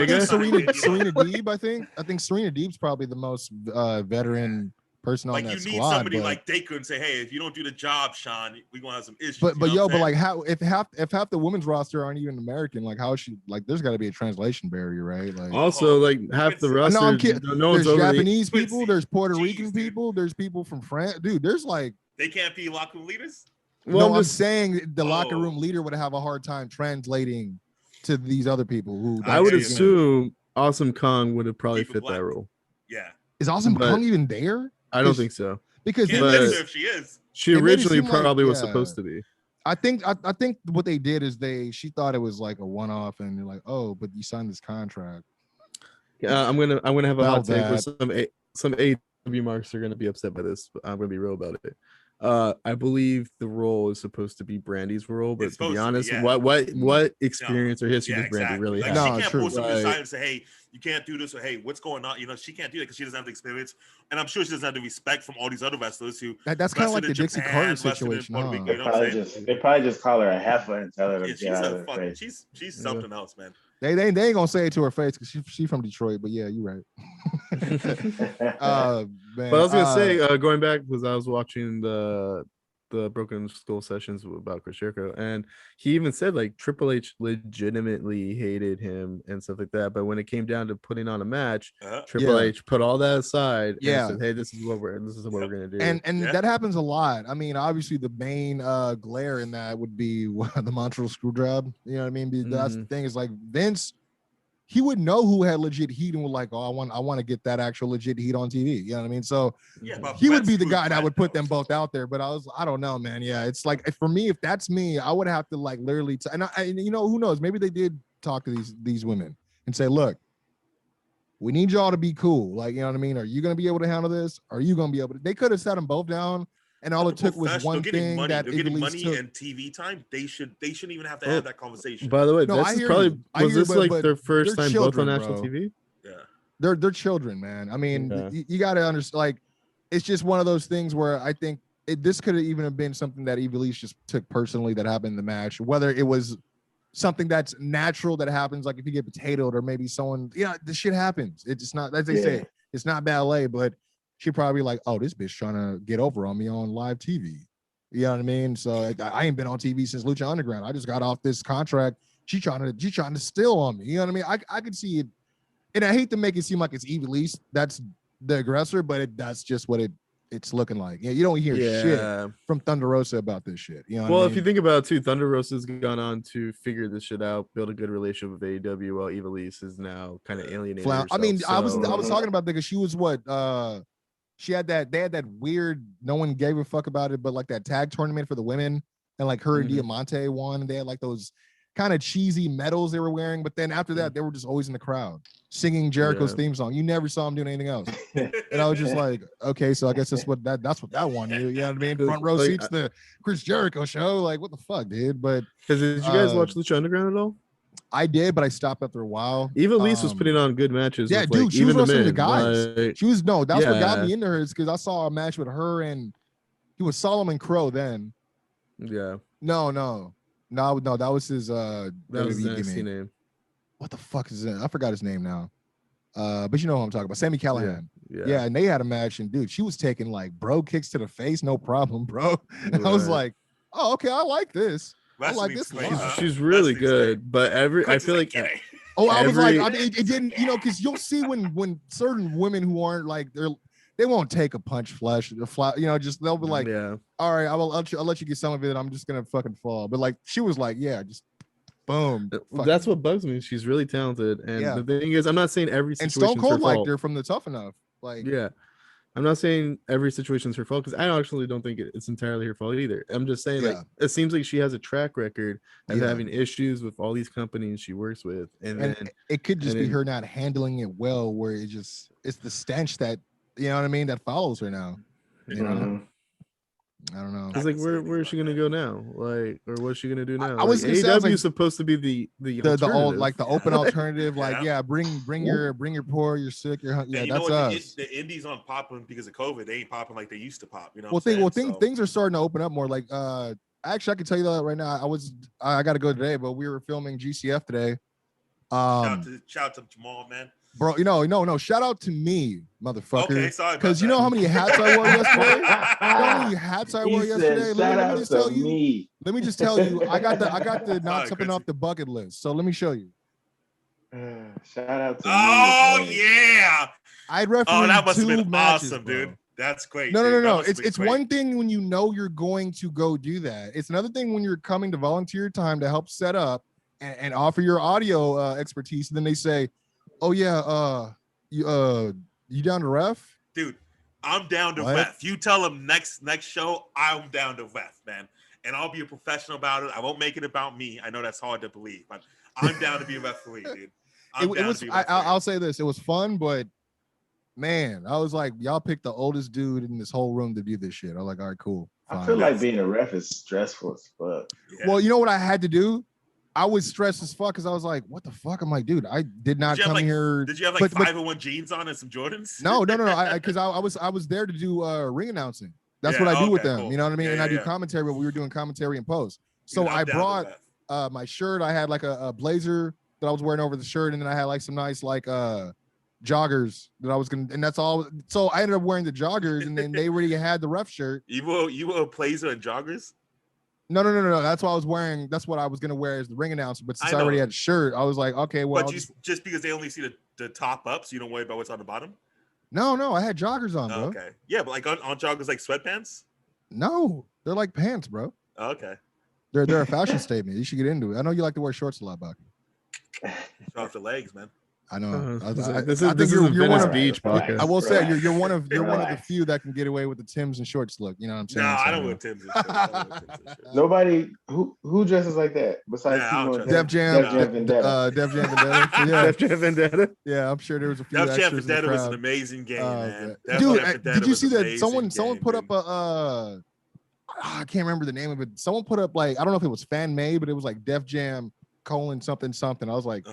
think Serena Deeb. I think Serena Deeb's probably the most veteran person on that squad. Like, you need somebody like Daker and say, hey, if you don't do the job, Sean, we're gonna have some issues. But like, how if half the women's roster aren't even American, like, how is she, like, there's got to be a translation barrier, right? Like, also, like, half the roster. No, I'm kidding. There's Japanese people, there's Puerto Rican people, there's people from France, dude. There's like, they can't be locker room leaders. Well, no, I'm saying the locker room leader would have a hard time translating to these other people who I would assume Awesome Kong would have probably fit that role. Yeah. Is Awesome Kong even there? I don't think so. Because if she is. She originally probably was supposed to be. I think what they did is she thought it was like a one-off, and they're like, oh, but you signed this contract. I'm gonna have a hot take that. where some AEW marks are gonna be upset by this, but I'm gonna be real about it. I believe the role is supposed to be Brandy's role, but to be honest, what experience or history does Brandy really have? She can't pull something aside Like, and say, "Hey, you can't do this," or "Hey, what's going on?" You know, she can't do that because she doesn't have the experience, and I'm sure she doesn't have the respect from all these other wrestlers who. That's kind of like the Dixie Carter situation. They probably just call her a heifer and tell her to get out of the face. She's something else, man. They ain't gonna say it to her face because she's from Detroit, but yeah, you're right. Man, but I was gonna say, going back, because I was watching the Broken Skull sessions about Chris Jericho, and he even said like Triple H legitimately hated him and stuff like that. But when it came down to putting on a match, Triple H put all that aside and said, "Hey, this is what we're gonna do." And that happens a lot. I mean, obviously the main glare in that would be the Montreal Screwjob. You know what I mean? That's the thing, is like Vince, he would know who had legit heat and would like, oh, I want to get that actual legit heat on TV. You know what I mean? So he would be the guy that would put them both out there. But I don't know, man. Yeah, it's like, for me, if that's me, I would have to like literally, and you know, who knows? Maybe they did talk to these women and say, look, we need y'all to be cool. Like, you know what I mean? Are you going to be able to handle this? Are you going to be able to? They could have sat them both down. And all it took was one thing money. that they're getting money and TV time. They shouldn't even have to have that conversation. By the way, this is probably was this like their first time both on national TV? Yeah, they're children, man. I mean, you got to understand. Like, it's just one of those things where I think this could have even have been something that Ivelisse just took personally that happened in the match. Whether it was something that's natural that happens, like if you get potatoed or maybe someone, this shit happens. It's not, as they say, it's not ballet, but. She probably like, oh, this bitch trying to get over on me on live TV. You know what I mean? So I ain't been on TV since Lucha Underground. I just got off this contract. She trying to steal on me. You know what I mean? I could see it, and I hate to make it seem like it's Ivelisse that's the aggressor, but that's just what it's looking like. Yeah, you don't hear shit from Thunder Rosa about this shit. You know what I mean? If you think about it too, Thunder Rosa's gone on to figure this shit out, build a good relationship with AEW, while Ivelisse is now kind of alienated herself. I mean, I was talking about that because she was what they had that weird, no one gave a fuck about it, but like that tag tournament for the women, and like her and Diamante won, and they had like those kind of cheesy medals they were wearing, but then after that they were just always in the crowd singing Jericho's theme song. You never saw them doing anything else. And I was just like, okay, so I guess that's what that won you. You know what I mean? Front row seats to Chris Jericho show. Like, what the fuck, dude? But did you guys watch Lucha Underground at all? I did, but I stopped after a while. Ivelisse was putting on good matches. Yeah, dude, she was wrestling the guys. She was that's what got me into her, is because I saw a match with her and he was Solomon Crow then. Yeah. No, that was his that was his NXT name. What the fuck is it? I forgot his name now. But you know who I'm talking about. Sammy Callahan. Yeah, and they had a match, and dude, she was taking like bro kicks to the face, no problem, bro. And I was like, oh, okay, I like this. I like this. She's really good, but I feel like I was like, I mean, it didn't, because you'll see when certain women who aren't like they won't take a punch flash, just they'll be like, all right, I'll let you get some of it. I'm just gonna fucking fall. But like she was like, yeah, just boom. That's what bugs me. She's really talented, and the thing is, I'm not saying every situation. And Stone Cold liked her from the Tough Enough. Like, I'm not saying every situation is her fault, because I actually don't think it's entirely her fault either. I'm just saying, like, it seems like she has a track record of having issues with all these companies she works with, and then it could just be her not handling it well, where it's the stench that, you know what I mean, that follows her now. You know, I don't know. It's like, where is she gonna go now? Like, or what's she gonna do now? AEW is supposed to be the old, like the open alternative. Like, bring your poor, your sick, your that's us. The indies aren't popping because of COVID. They ain't popping like they used to pop. You know. Things are starting to open up more. Like, actually, I can tell you that right now. I got to go today, but we were filming GCF today. Shout out to Jamal, man. Bro, no. Shout out to me, motherfucker. Okay, sorry. Because you know how many hats I wore yesterday? Let me just tell you, I got the knock something off the bucket list. So let me show you. Shout out to me. Yeah. I'd referee that must have two been matches, awesome, bro. dude. That's great. No. It's one thing when you know you're going to go do that. It's another thing when you're coming to volunteer your time to help set up and offer your audio expertise. And then they say, oh yeah, you down to ref? Dude, I'm down to ref. You tell them next show, I'm down to ref, man. and I'll be a professional about it. I won't make it about me. I know that's hard to believe, but I'm down to be a referee, dude. I'll say this: it was fun, but man, I was like, y'all picked the oldest dude in this whole room to do this shit. I'm like, all right, cool. Fine. I feel like being a ref is stressful as fuck. Yeah. Well, you know what I had to do? I was stressed as fuck because I was like, what the fuck? I'm like, dude, I did not come here. Did you have like 501 jeans on and some Jordans? No. Because I was there to do ring announcing. That's what I do with them. Cool. You know what I mean? And I do commentary, but we were doing commentary in post. So I brought my shirt. I had like a blazer that I was wearing over the shirt, and then I had like some nice like joggers that I was gonna, and that's all. So I ended up wearing the joggers, and then they already had the ref shirt. You wore a blazer and joggers? No. That's what I was wearing. That's what I was gonna wear as the ring announcer. But since I already had a shirt, I was like, okay, well. But just because they only see the top up, so you don't worry about what's on the bottom. No, I had joggers on, bro. Okay, yeah, but like on joggers, like sweatpants. No, they're like pants, bro. Okay, they're a fashion statement. You should get into it. I know you like to wear shorts a lot, Buck. Show off the legs, man. I know. This is Venice Beach podcast. I will say you're one of the few that can get away with the Timbs and shorts look. You know what I'm saying? No, I don't wear Timbs and shorts. Nobody who dresses like that besides Def Jam Vendetta. Def Jam Vendetta. Yeah, I'm sure there was a few. Def Jam Vendetta was an amazing game, man. Dude, did you see that? Someone put up a. I can't remember the name of it. Someone put up like, I don't know if it was fan made, but it was like Def Jam : something. I was like.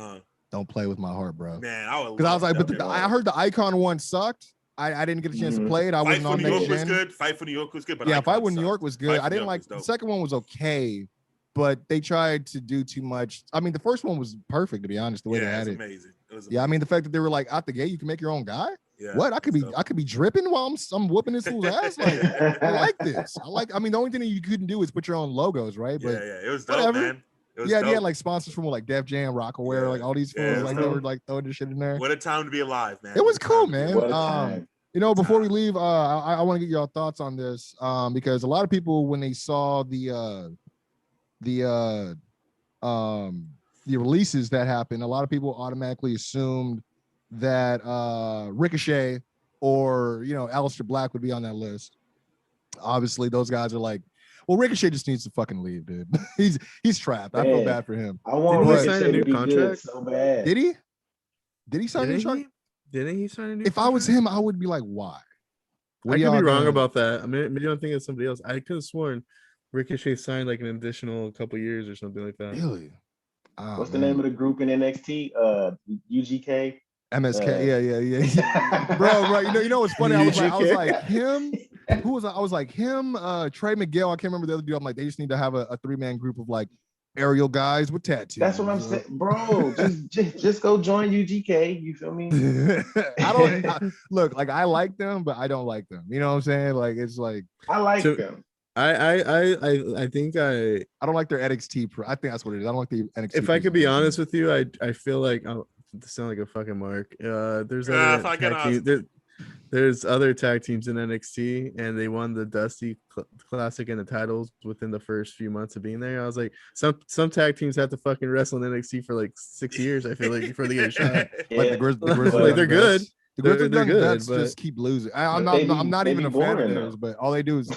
Don't play with my heart, bro. Man, because I was like, but I heard the Icon one sucked. I didn't get a chance to play it. I wasn't on next gen. Fight for New York was good, but yeah, Fight for New York was good. I didn't like the second one was okay, but they tried to do too much. I mean, the first one was perfect, to be honest. The way they had it, amazing. Yeah, I mean, the fact that they were like out the gate, you can make your own guy. Yeah, what I could be dripping while I'm whooping this fool's ass. Like, I like this. I mean, the only thing that you couldn't do is put your own logos, right? But it was dope, man. Yeah, they had like sponsors from like Def Jam, Rockaware, like all these fools, like they were like throwing this shit in there. What a time to be alive, man. It was cool, man. You know, before we leave, I want to get your thoughts on this, because a lot of people, when they saw the releases that happened, a lot of people automatically assumed that Ricochet or Aleister Black would be on that list. Obviously, those guys are like. Well, Ricochet just needs to fucking leave, dude. He's trapped. I feel bad for him. I want Ricochet to be contract so bad. Did he? Did he sign a new contract? Didn't he sign a new contract? If I was him, I would be like, why? I could be wrong about that. I mean, maybe I'm thinking of somebody else. I could have sworn Ricochet signed like an additional couple years or something like that. Really? What's the name of the group in NXT? UGK? MSK. Yeah. Bro, you know what's funny? I was like him. Who was I? I was like him, Trey Miguel. I can't remember the other dude. I'm like, they just need to have a 3-man group of like aerial guys with tattoos. That's what I'm saying, bro. just go join UGK. You feel me? Look, like I like them, but I don't like them. You know what I'm saying? Like it's like I like them. I think I don't like their NXT. I think that's what it is. I don't like the NXT. If I could be honest with you, I feel like I'll sound like a fucking mark. There's other tag teams in NXT, and they won the Dusty Classic and the titles within the first few months of being there. I was like, some tag teams have to fucking wrestle in NXT for like 6 years. I feel like before they get a shot. Like the Grizzlies, like they're good. The Grizzlies they're good, but just keep losing. I'm not even a fan of theirs, but all they do is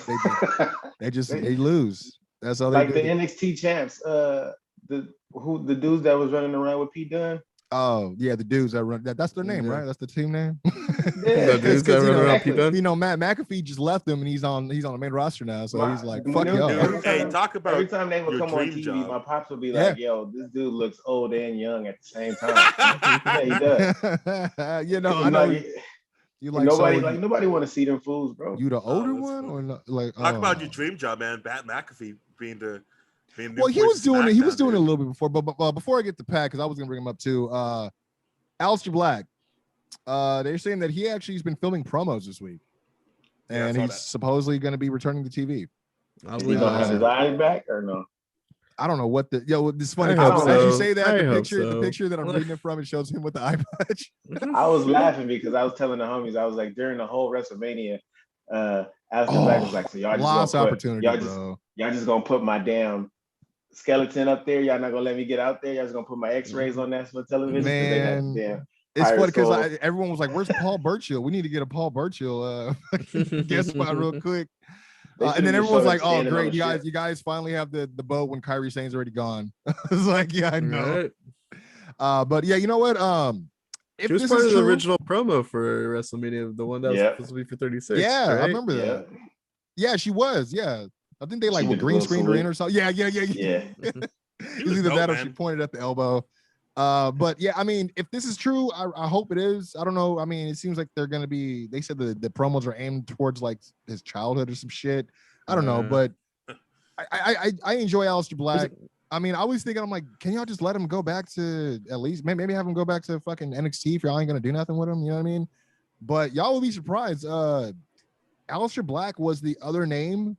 they lose. That's all they do. Like the NXT champs, the dudes that was running around with P Dunne. Oh yeah, the dudes that run that's their name, right? That's the team name. The dudes that run around P Dunne. Matt McAfee just left them, and he's on the main roster now. So he's like, "Fuck y'all." Hey, talk about every time they would come on TV, job. My pops would be like, "Yo, this dude looks old and young at the same time." Yeah, he does. I know. You like nobody want to see them fools, bro. You the older one, or not, like talk about your dream job, man? Matt McAfee being the. Well, he was doing it. He was doing it a little bit before, but before I get to Pat, because I was gonna bring him up too. Aleister Black. They're saying that he's been filming promos this week, and he's supposedly going to be returning to TV. Is he gonna have his eyes back or no? I don't know what the This is funny. As you say that, the picture that I'm reading it from, it shows him with the eye patch. I was laughing because I was telling the homies, I was like, during the whole WrestleMania, Aleister Black was like, so y'all just gonna put my damn skeleton up there. Y'all not gonna let me get out there. Y'all just gonna put my X-rays on national television. Man, it's funny because everyone was like, "Where's Paul Burchill? We need to get a Paul Burchill guest spot real quick." And then everyone's like, "Oh, standing on great! the ship. You guys finally have the boat when Kyrie Sane's already gone." It's like, yeah, I know. Right. But yeah, you know what? If She was this part is of the true, original promo for WrestleMania, the one that was supposed to be for 36. yeah, right? I remember that. Yeah, she was. Yeah, I think they like She did green the screened her in salute. or something. Yeah. Yeah. It's was either dope, that or she man. pointed at the elbow. But yeah, I mean, if this is true, I hope it is. I don't know. I mean, it seems like they're gonna be. They said the promos are aimed towards like his childhood or some shit. I don't know, but I enjoy Aleister Black. I mean, I was thinking, I'm like, can y'all just let him go back to at least maybe have him go back to fucking NXT if y'all ain't gonna do nothing with him. You know what I mean? But y'all will be surprised. Aleister Black was the other name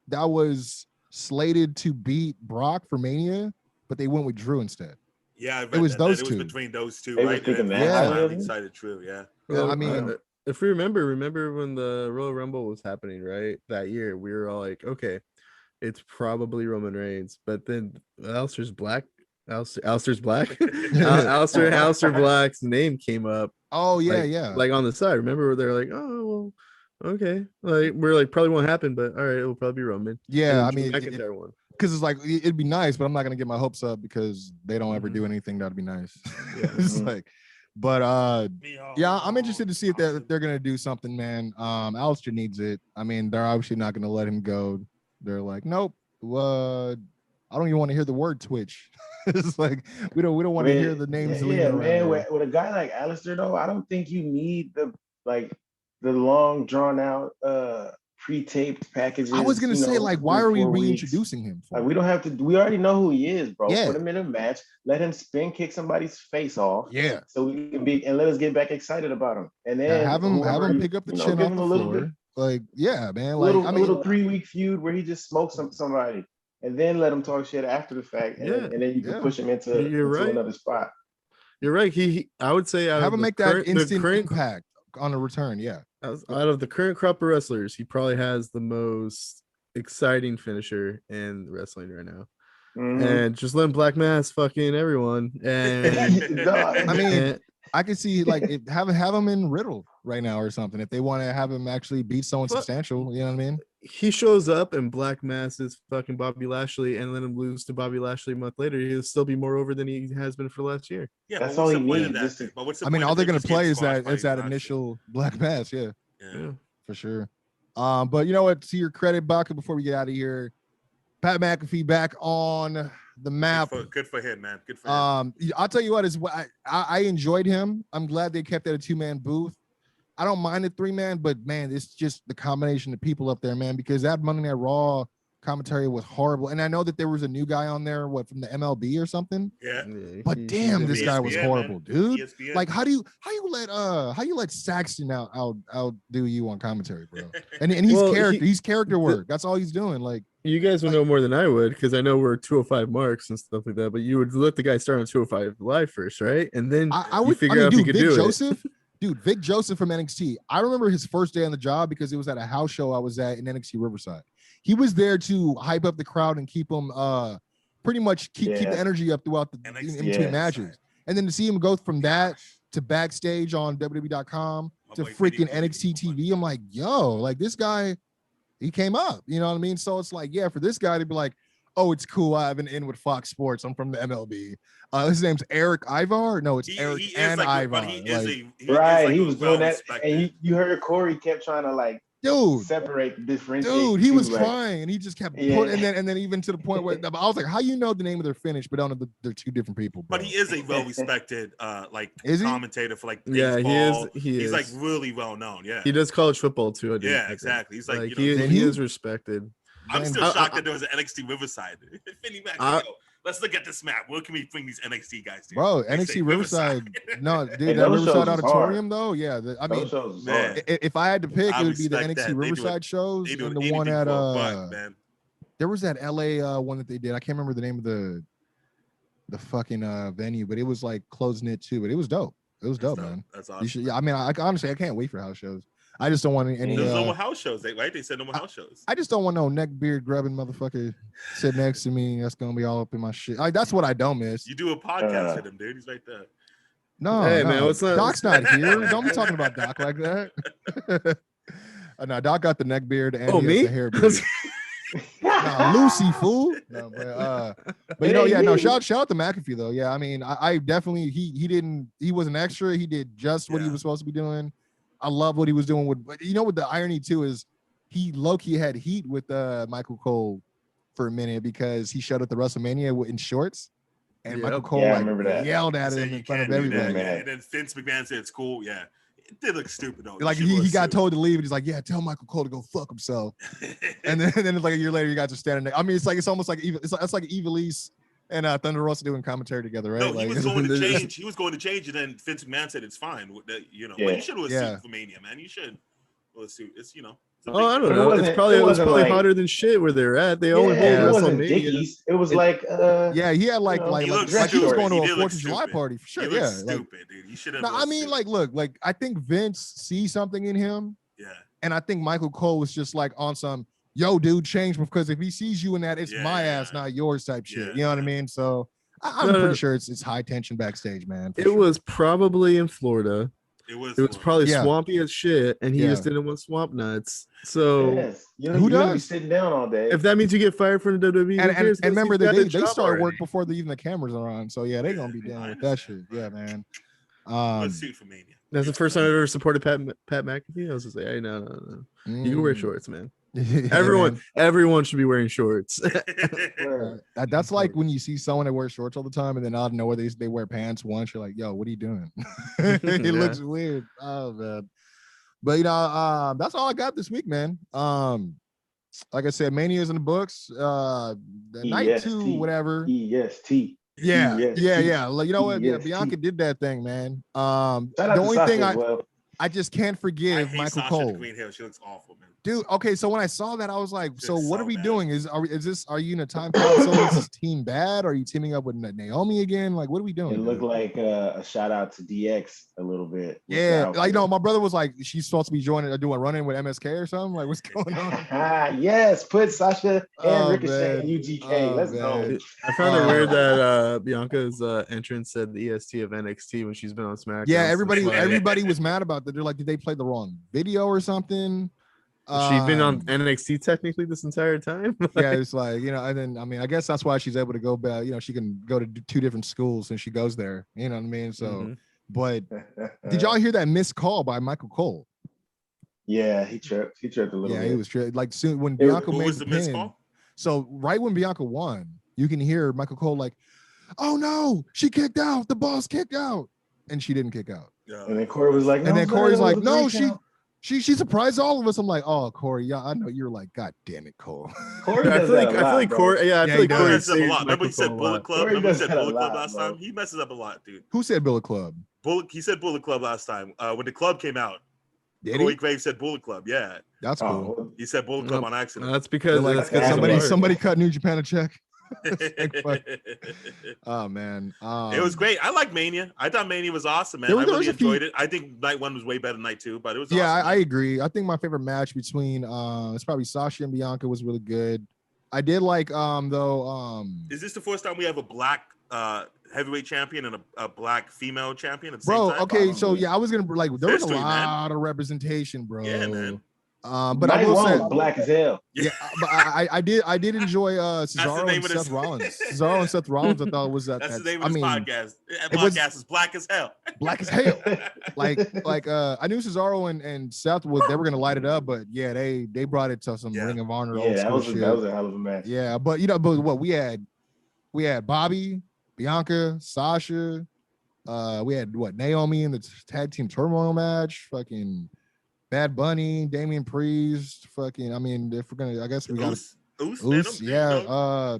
that was slated to beat Brock for Mania, but they went with Drew instead. Yeah, I read it was that. those It two. was between those two, They were right? thinking And that highly finally of him? decided Drew. Yeah. Well, I mean, if we remember when the Royal Rumble was happening, right? That year, we were all like, okay, it's probably Roman Reigns, but then Aleister Black's name came up. Oh yeah, like, yeah. Like on the side. Remember, they're like, oh, well, okay. Like we're like, probably won't happen, but all right, it'll probably be Roman. Yeah, I Drew mean, McIntyre won. Because it's like it'd be nice, but I'm not gonna get my hopes up because they don't ever do anything that'd be nice. It's like, but yeah, I'm interested to see if they're gonna do something, man. Aleister needs it. I mean, they're obviously not gonna let him go. They're like, nope. I don't even want to hear the word Twitch. It's like we don't want to hear the names. Yeah, man. With a guy like Aleister, though, I don't think you need the long drawn out pre-taped packages. I was gonna say, like, why are we reintroducing him? Like, we don't have to. We already know who he is, bro. Put him in a match. Let him spin kick somebody's face off. Yeah. So we can be and let us get back excited about him. And then have him pick up the chin off the floor. Like, yeah, man. Like, a little 3-week feud where he just smokes somebody, and then let him talk shit after the fact, and then you can push him into another spot. You're right. I would say have him make that instant impact on a return. Yeah. Out of the current crop of wrestlers, he probably has the most exciting finisher in wrestling right now. And just letting Black Mass fucking everyone. And I mean, I could see like have him in Riddle right now or something if they want to have him actually beat someone substantial. You know what I mean? He shows up and Black Mass is fucking Bobby Lashley and let him lose to Bobby Lashley a month later. He'll still be more over than he has been for last year. Yeah, that's all he needs. I mean, all they're gonna play is that initial Black Mass. Yeah, for sure. But you know what? To your credit, Baca, before we get out of here, Pat McAfee back on the map. Good for him, man. Good for him. I'll tell you what is I enjoyed him. I'm glad they kept that a 2-man booth. I don't mind the 3-man, but man, it's just the combination of people up there, man, because that Monday Night Raw commentary was horrible. And I know that there was a new guy on there, from the MLB or something. Yeah. But damn, this guy was horrible, man. Dude. ESPN. Like, how you let Saxton outdo you on commentary, bro? And he's character work. That's all he's doing. Like, you guys would know more than I would, because I know we're 205 marks and stuff like that. But you would let the guy start on 205 live first, right? And then I would figure out if he could do it. Dude, Vic Joseph from NXT. I remember his first day on the job because it was at a house show I was at in NXT Riverside. He was there to hype up the crowd and keep them pretty much keep the energy up throughout the in between matches. And then to see him go from that to backstage on WWE.com to freaking NXT TV, I'm like, yo, like this guy, he came up. You know what I mean? So it's like, yeah, for this guy to be like, oh, it's cool. I have an in with Fox Sports. I'm from the MLB. His name's Eric Ivar. No, it's Eric and Ivar. He was doing that, and you heard Corey kept trying to separate, differentiate. Dude, he was trying, and he just kept putting, and then even to the point where I was like, how you know the name of their finish, but don't know they're two different people. Bro. But he is a well-respected commentator for baseball. Yeah, he is. He's like really well known. Yeah, he does college football too. Yeah, exactly. He's like he is respected. I'm still shocked that there was an NXT Riverside. Let's look at this map. Where can we bring these NXT guys to? Bro, NXT Riverside. No, dude, that Riverside Auditorium, though. Yeah, I mean, if I had to pick, it would be the NXT Riverside shows and the one at there was that LA one that they did. I can't remember the name of the fucking venue, but it was like close knit too. But it was dope. It was dope, man. That's awesome. I mean, honestly, I can't wait for house shows. I just don't want any. There's no more house shows, right? They said no more house shows. I just don't want no neck beard grubbing motherfucker sit next to me. That's gonna be all up in my shit. That's what I don't miss. You do a podcast with him, dude. He's right there. No, hey man, what's up? Doc's not here. Don't be talking about Doc like that. No, Doc got the neck beard and Oh, he me? has the hair beard. Nah, Lucy, fool. No, but you know, yeah, no, shout out to McAfee though. Yeah, I mean, I definitely he was an extra. He did just what he was supposed to be doing. I love what he was doing with, but you know what the irony too is he low-key had heat with Michael Cole for a minute because he showed up at WrestleMania in shorts. And Michael Cole I remember that. yelled at him in front of everybody. And then Vince McMahon said it's cool. Yeah. It did look stupid though. Like he got told to leave and he's like, yeah, tell Michael Cole to go fuck himself. and then it's like a year later, you guys are standing there. I mean, it's almost like it's like Evilise and Thunder Rosa doing commentary together, right? No, like, he was going to change. He was going to change, and then Vince McMahon said it's fine. You know, but you should have sued for Mania, man. You should. Well, it's you know. Oh, I don't know. It was probably like, hotter than shit where they're at. They only hold WrestleMania. It was like he had like he was going to a 4th of July party for sure. Yeah, stupid, dude. He should have. No, I mean, look, I think Vince sees something in him. Yeah. And I think Michael Cole was just like on some, yo, dude, change because if he sees you in that, it's my ass, not yours type shit. You know what I mean? So I'm pretty sure it's high tension backstage, man. It was probably in Florida. It was probably swampy as shit, and he just didn't want swamp nuts. So who does? Be sitting down all day. If that means you get fired from the WWE, and remember they start work before even the cameras are on. So yeah, they're gonna be down with that shit. Yeah, man. Let's suit for Mania. That's the first time I ever supported Pat McAfee. I was just like, hey, no. You can wear shorts, man. Everyone should be wearing shorts. That's like when you see someone that wears shorts all the time and then out of nowhere they wear pants once. You're like, yo, what are you doing? It looks weird. Oh man. But you know, that's all I got this week, man. Like I said, Mania's in the books. Night 2, whatever. EST. Yeah. Like, you know what? Yeah, Bianca did that thing, man. The only thing I just can't forgive Michael Cole. Queen Hill. She looks awful, man. Dude, okay, so when I saw that, I was like, so what are we doing? Are you in a time capsule? Is this team bad? Are you teaming up with Naomi again? Like, what are we doing? It looked like a shout out to DX a little bit. Yeah, like, my brother was like, she's supposed to be doing a run-in with MSK or something. Like, what's going on? Yes, put Sasha and Ricochet and UGK. Let's go. I found it weird that Bianca's entrance said the EST of NXT when she's been on SmackDown. Yeah, everybody was mad about that. They're like, did they play the wrong video or something? She's been on NXT technically this entire time. Yeah, it's like, and then I mean, I guess that's why she's able to go back. She can go to 2 different schools and she goes there. You know what I mean? So, but did y'all hear that missed call by Michael Cole? Yeah, he tripped a little bit. Yeah, he was tripped. Like soon when Bianca made the missed pin. Call? So right when Bianca won, you can hear Michael Cole like, "Oh no, she kicked out. The boss kicked out," and she didn't kick out. Yeah. And then Corey was like, and then Corey's like, "No, she surprised all of us." I'm like, "Oh, Corey, yeah, I know." You're like, "God damn it, Cole." Corey I feel like Corey. Yeah, I feel like Corey messes up a lot. Remember he said Bullet Club. Remember he said Bullet Club last time. He messes up a lot, dude. Who said Bullet Club? He said Bullet Club last time. When the club came out, Did Corey Graves said Bullet Club. Yeah, that's cool. He said Bullet Club on accident. That's because somebody cut New Japan a check. Oh man, it was great. I like Mania. I thought Mania was awesome, man. I really enjoyed it. I think night 1 was way better than night 2, but it was awesome. I agree. I think my favorite match between it's probably Sasha and Bianca was really good. I did like is this the first time we have a black heavyweight champion and a black female champion at the same time? Okay, so I was gonna there was a lot of representation, bro. Yeah, man. But I will say black as hell. Yeah, but I did enjoy Cesaro and Seth Rollins. Cesaro and Seth Rollins, I thought was that's the name of this podcast. Podcast is black as hell. Black as hell. like I knew Cesaro and Seth they were gonna light it up, but yeah, they brought it to some Ring of Honor. Yeah, that was a hell of a match. Yeah, but but what we had Bobby, Bianca, Sasha, we had Naomi in the tag team turmoil match, fucking Bad Bunny, Damian Priest, fucking. I mean, if we're gonna, I guess we got Oos, yeah.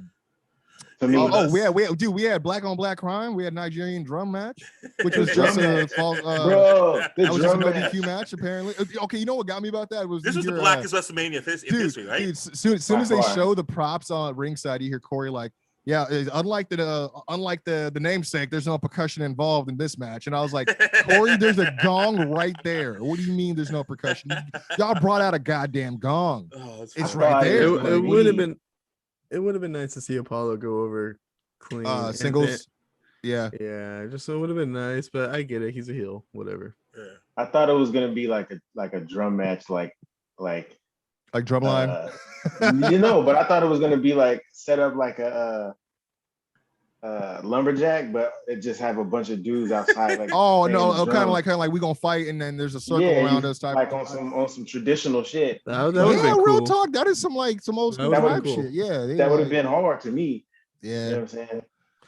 We had black on black crime. We had Nigerian drum match, which was just a false. Bro, that was just an ODQ match apparently. Okay, you know what got me about that was this was the blackest WrestleMania in history, right? Dude, soon as they show the props on ringside, you hear Corey like, yeah, unlike the namesake, there's no percussion involved in this match. And I was like, Corey, there's a gong right there. What do you mean there's no percussion? Y'all brought out a goddamn gong. Oh, it's right there. It would have been nice to see Apollo go over clean singles. Yeah, just so it would have been nice, but I get it. He's a heel, whatever. Yeah. I thought it was gonna be like a drum match, like like drumline. But I thought it was gonna be like set up like a lumberjack, but it just have a bunch of dudes outside. Like kind of like we gonna fight and then there's a circle around us type. Like on some traditional shit. That would have been real cool. talk. That is some old school vibe shit. Yeah, that would have been hard to me. Yeah, you know what I'm saying.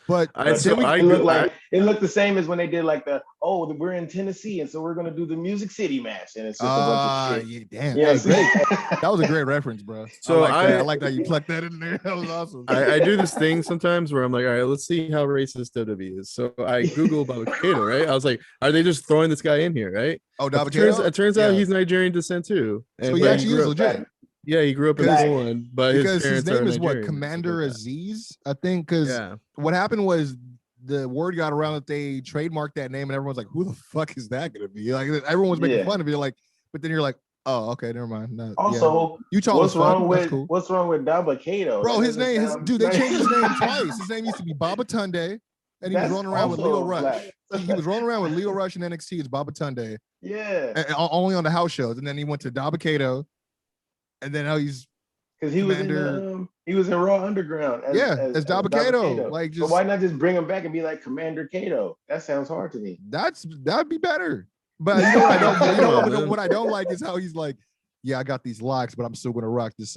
But it looked the same as when they did like we're in Tennessee and so we're gonna do the Music City match and it's just a bunch of shit. Yeah, damn. Yeah, great. That was a great reference, bro. So I like that you plucked that in there. That was awesome. I do this thing sometimes where I'm like, all right, let's see how racist WWE is. So I Google Baba Kato, right? I was like, are they just throwing this guy in here, right? Oh, Baba Kato? It turns out he's Nigerian descent too. So he actually is legit. Yeah, he grew up in Poland, but because his name is Nigerian, what, Commander Aziz, I think. Because what happened was the word got around that they trademarked that name, and everyone's like, "Who the fuck is that gonna be?" Like everyone was making fun of it, like. But then you're like, "Oh, okay, never mind." No, also, what's wrong with Baba Kato? Bro, his name, they changed his name twice. His name used to be Baba Tunde, and he was rolling around with Leo Rush. He was rolling around with Leo Rush in NXT. It's Baba Tunde. Yeah, and only on the house shows, and then he went to Baba Kato. And then how he's because he was in Raw Underground as Baba Kato. Like, but why not just bring him back and be like Commander Kato? That sounds hard to me. That'd be better. But you know what I don't. You know what I don't like is how he's like, yeah, I got these locks, but I'm still gonna rock this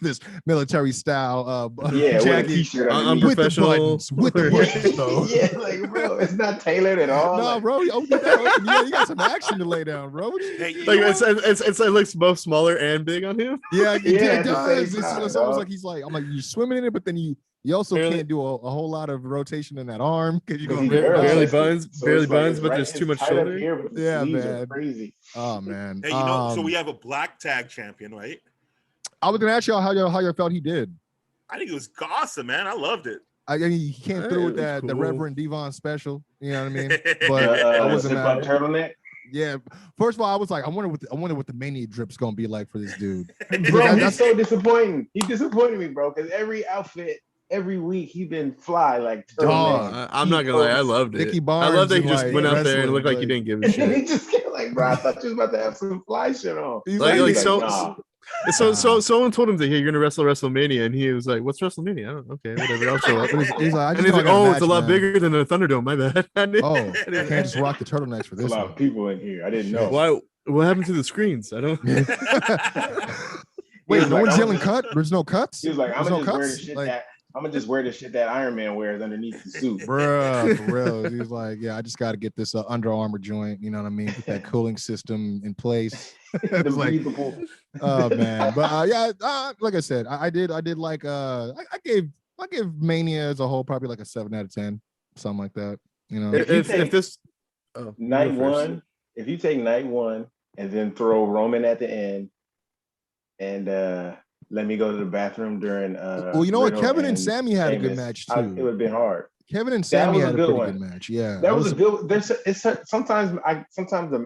this military style jacket. Unprofessional with the buttons though. Yeah, like bro, it's not tailored at all. No, like, bro, you open that open. Yeah, you got some action to lay down, bro. Like it looks both smaller and big on him. Yeah, it does. It's almost like he's like, I'm like, you're swimming in it, but then you also can't do a whole lot of rotation in that arm because you're going barely buns, but there's too much shoulder. Yeah, man, crazy. Oh man. Hey, so we have a black tag champion, right? I was gonna ask y'all how y'all felt he did. I think it was awesome, man. I loved it. I mean, he came through with that the Reverend Devon special. You know what I mean? But I wasn't mad. Turtleneck. Yeah. First of all, I was like, I wonder what the Mania drip's gonna be like for this dude. Bro, that's so disappointing. He disappointed me, bro, because every outfit. Every week he been fly like I'm not gonna lie, I loved it. I love that he just went out there and looked like he didn't give a shit. He just get like, bro, I thought you was about to have some fly shit on. So someone told him that you're gonna wrestle WrestleMania, and he was like, "What's WrestleMania?" I don't know. Okay, whatever. I'll show up. He's like, "Oh, it's a lot bigger than a Thunderdome. My bad." I can't just rock the turtlenecks for this. A lot of people in here. I didn't know. Why? What happened to the screens? I don't. Wait, no one's yelling cut. There's no cuts. He was like, I'm gonna just wear the shit that Iron Man wears underneath the suit. Bruh, for real. He was like, yeah, I just got to get this Under Armour joint, you know what I mean? Get that cooling system in place. It's like, oh man. But like I said, I did like I gave Mania as a whole probably like a 7 out of 10, something like that. You know, if this night one, if you take night one and then throw Roman at the end and let me go to the bathroom during. Well, you know what? Kevin and Sammy had a good match too. It would have been hard. Kevin and Sammy had a pretty good match. Yeah, that was a good. Sometimes I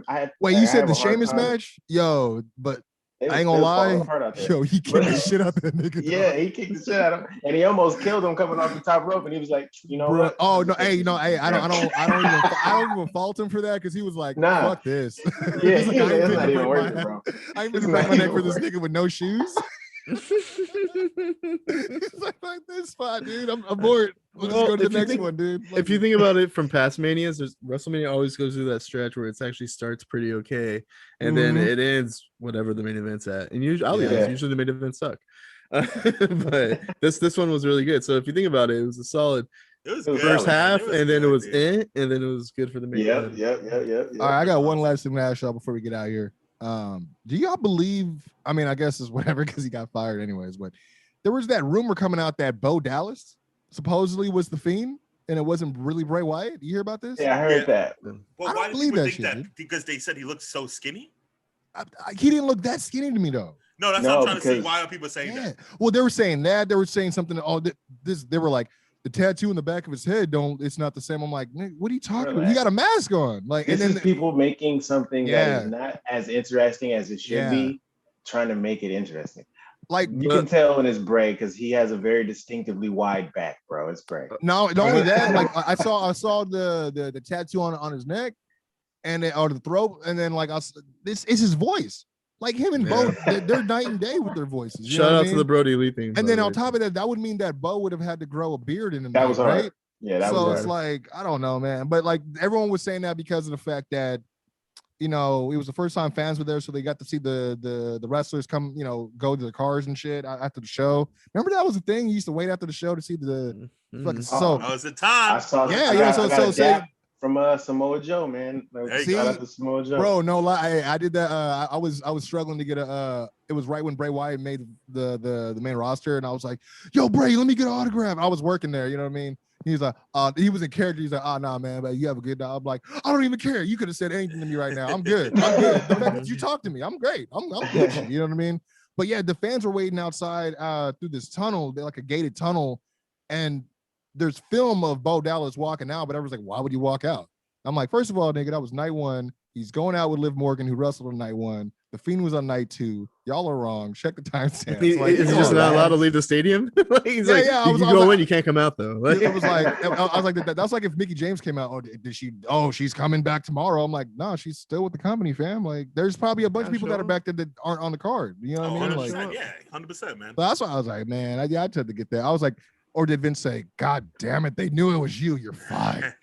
had. Wait, you said the Sheamus match? Yo, but I ain't gonna lie. Yo, he kicked the shit out of that nigga. Yeah, he kicked the shit out of him, and he almost killed him coming off the top rope. And he was like, you know what? Oh no, hey, I don't even fault him for that because he was like, fuck this. Yeah, he's like, it's not even worth it, bro. I ain't gonna break my neck for this nigga with no shoes. like this spot, dude. I'm bored. Let's go to the next one, dude. If you think about it from past Manias, WrestleMania always goes through that stretch where it actually starts pretty okay, and then it ends whatever the main event's at. And usually the main events suck. But this one was really good. So if you think about it, it was a solid. It was first half, and then it was and then it was good for the main event. Yep. All right, I got one last thing to ask y'all before we get out of here. Do y'all believe? I mean, I guess it's whatever because he got fired anyways. But there was that rumor coming out that Bo Dallas supposedly was the Fiend, and it wasn't really Bray Wyatt. You hear about this? Yeah, I heard that. Well, I don't believe that shit. Because they said he looked so skinny. He didn't look that skinny to me though. No, that's what I'm trying to see. Why are people saying that? Well, they were saying that. They were saying something. They were like, the tattoo in the back of his head it's not the same. I'm like, what are you talking about? You got a mask on. Like, this is people making something that is not as interesting as it should be, trying to make it interesting. Like, you can tell in his Bray because he has a very distinctively wide back, bro. It's Bray. No, not only that, like I saw the tattoo on his neck and or the throat, and then like this is his voice. Like him and Bo, they're night and day with their voices. Shout out to the Brody Lee thing. And then on top of that, that would mean that Bo would have had to grow a beard in the That night, was hard. right? Yeah, that so was it's hard. like, I don't know, man. But like everyone was saying that because of the fact that, it was the first time fans were there, so they got to see the wrestlers come, go to their cars and shit after the show. Remember that was a thing? You used to wait after the show to see the fucking that was the time. I saw from Samoa Joe, man. Shout out to Samoa Joe. Bro, no lie, I did that. I was struggling to get it was right when Bray Wyatt made the main roster, and I was like, yo, Bray, let me get an autograph. I was working there, you know what I mean? He's like, he was in character. He's like, nah, man, but you have a good day. I'm like, I don't even care. You could have said anything to me right now. I'm good. The fact that you talk to me, I'm great. I'm Gucci, you know what I mean? But yeah, the fans were waiting outside through this tunnel, like a gated tunnel, and there's film of Bo Dallas walking out, but everyone's like, why would you walk out? I'm like, first of all, nigga, that was night one. He's going out with Liv Morgan, who wrestled on night one. The Fiend was on night two. Y'all are wrong. Check the timestamp. Is he just not allowed to leave the stadium? He's you can go in, you can't come out though. It was like, I was like, that's like if Mickie James came out. She's coming back tomorrow. I'm like, no, she's still with the company, fam. Like, there's probably a bunch of people that are back there that aren't on the card. You know what I mean? 100%, Like, yeah, 100%, man. So that's why I was like, man, I had to get that. I was like, or did Vince say, God damn it, they knew it was you. You're fine.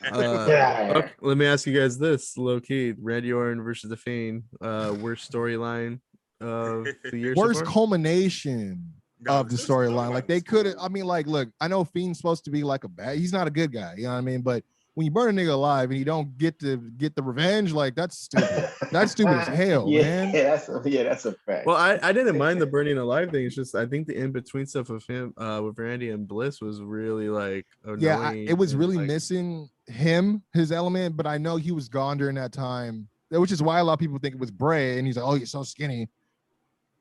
Okay, let me ask you guys this, low key: Randy Orton versus the Fiend. Worst storyline of the year. Worst culmination of the storyline. Like they could have. I mean, like, look, I know Fiend's supposed to be like he's not a good guy. You know what I mean? But when you burn a nigga alive and you don't get the revenge, like that's stupid. That's stupid as hell, man. Yeah, that's a fact. Well, I didn't mind the burning alive thing. It's just I think the in between stuff with him, with Randy and Bliss was really like annoying. Yeah, it was really like, missing his element, but I know he was gone during that time, which is why a lot of people think it was Bray, and he's like, oh, you're so skinny.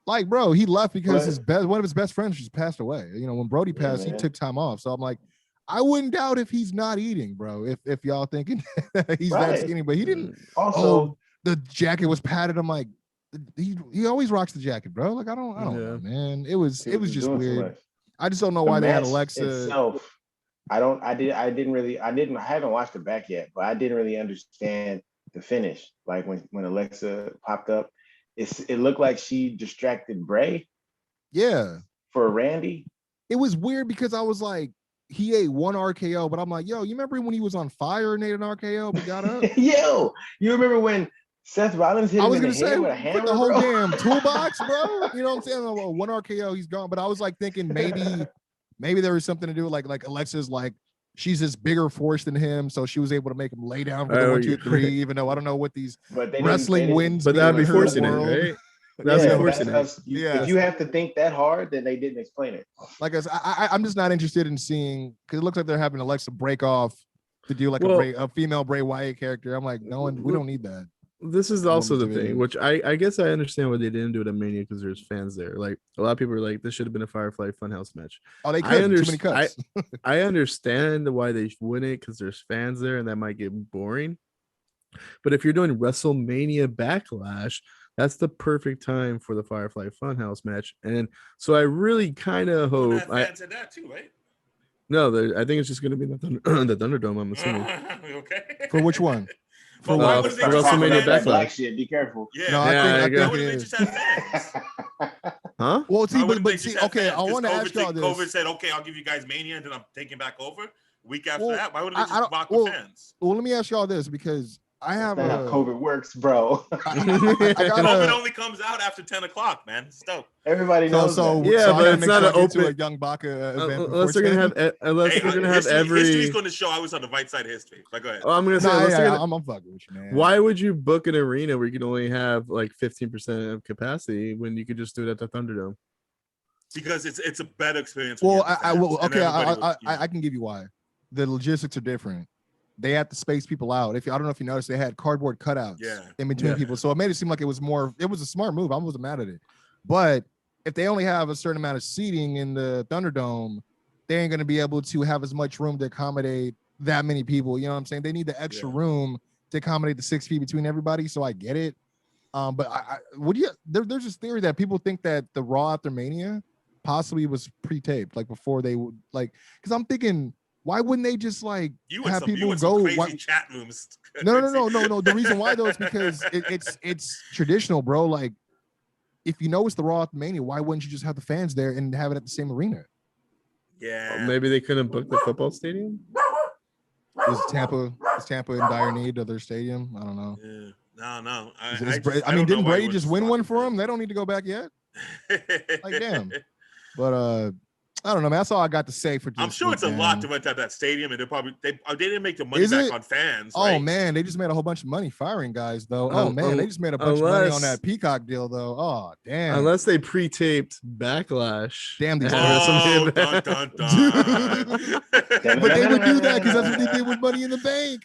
Like, bro, he left because one of his best friends just passed away. When Brody passed, he took time off. So I'm like, I wouldn't doubt if he's not eating, bro. If y'all thinking he's that skinny, but he didn't. Also, the jacket was padded. I'm like, he always rocks the jacket, bro. Like I don't know, man. It was just weird. I just don't know why they had Alexa. Itself, I haven't watched it back yet, but I didn't really understand the finish. Like when Alexa popped up, it looked like she distracted Bray. Yeah. For Randy. It was weird because I was like, he ate one RKO, but I'm like, yo, you remember when he was on fire and ate an RKO but got up? Yo, you remember when Seth Rollins hit him in the head with a hammer? The whole damn toolbox, bro. You know what I'm saying? Well, one RKO, he's gone. But I was like thinking maybe there was something to do with like Alexa's like she's this bigger force than him, so she was able to make him lay down for the 1, 2, 3. Even though I don't know what these wrestling wins, but that'd be forcing it, right? If you have to think that hard, then they didn't explain it. Like I'm just not interested in seeing because it looks like they're having Alexa break off to do like a female Bray Wyatt character. I'm like, we don't need that. This is also the thing, which I guess I understand why they didn't do it at Mania because there's fans there. Like a lot of people are like, this should have been a Firefly Funhouse match. Oh, they could. Too many cuts. I understand why they wouldn't because there's fans there and that might get boring. But if you're doing WrestleMania Backlash, that's the perfect time for the Firefly Funhouse match. And so I really kind of hope fans at that too, right? No, I think it's just going to be the Thunderdome. I'm assuming. Okay. For which one? For WrestleMania Backlash. Shit, be careful. Yeah. No, I think they just have fans? Huh? Well, see, but see, okay, I want to ask y'all this. COVID said, okay, I'll give you guys Mania, and then I'm taking back over. Week after that, why wouldn't they just rock with fans? Well, let me ask y'all this because I have That's how COVID works, bro. COVID only comes out after 10 o'clock, man. Stop. Everybody knows. But it's not an open a Young Baka event. Unless they're gonna have every. History's going to show I was on the right side of history. But go ahead. Oh, I'm gonna say. I'm fucking with you, man. Why would you book an arena where you can only have like 15% of capacity when you could just do it at the Thunderdome? Because it's a better experience. Well, I can give you why. The logistics are different. They had to space people out. I don't know if you noticed, they had cardboard cutouts in between people. So it made it seem like it was a smart move. I wasn't mad at it. But if they only have a certain amount of seating in the Thunderdome, they ain't going to be able to have as much room to accommodate that many people. You know what I'm saying? They need the extra room to accommodate the 6 feet between everybody. So I get it. But there's this theory that people think that the Raw after Mania possibly was pre-taped, like before they would because I'm thinking, why wouldn't they just like have people go? Crazy chat rooms. No. The reason why though is because it's traditional, bro. Like if you know it's the Raw at Mania, why wouldn't you just have the fans there and have it at the same arena? Yeah. Maybe they couldn't book the football stadium. Is Tampa in dire need of their stadium? I don't know. Yeah. No. I mean, didn't Brady just win one for him? They don't need to go back yet. Like, damn. But I don't know, man. That's all I got to say for. I'm sure it's a lot to rent out that stadium, and they didn't make the money back on fans. Oh right? man, they just made a whole bunch of money firing guys, though. Oh man, they just made a bunch of money on that Peacock deal, though. Oh damn. Unless they pre-taped Backlash. Damn these dun, dun, dun. But they would do that because that's what they did with Money in the Bank.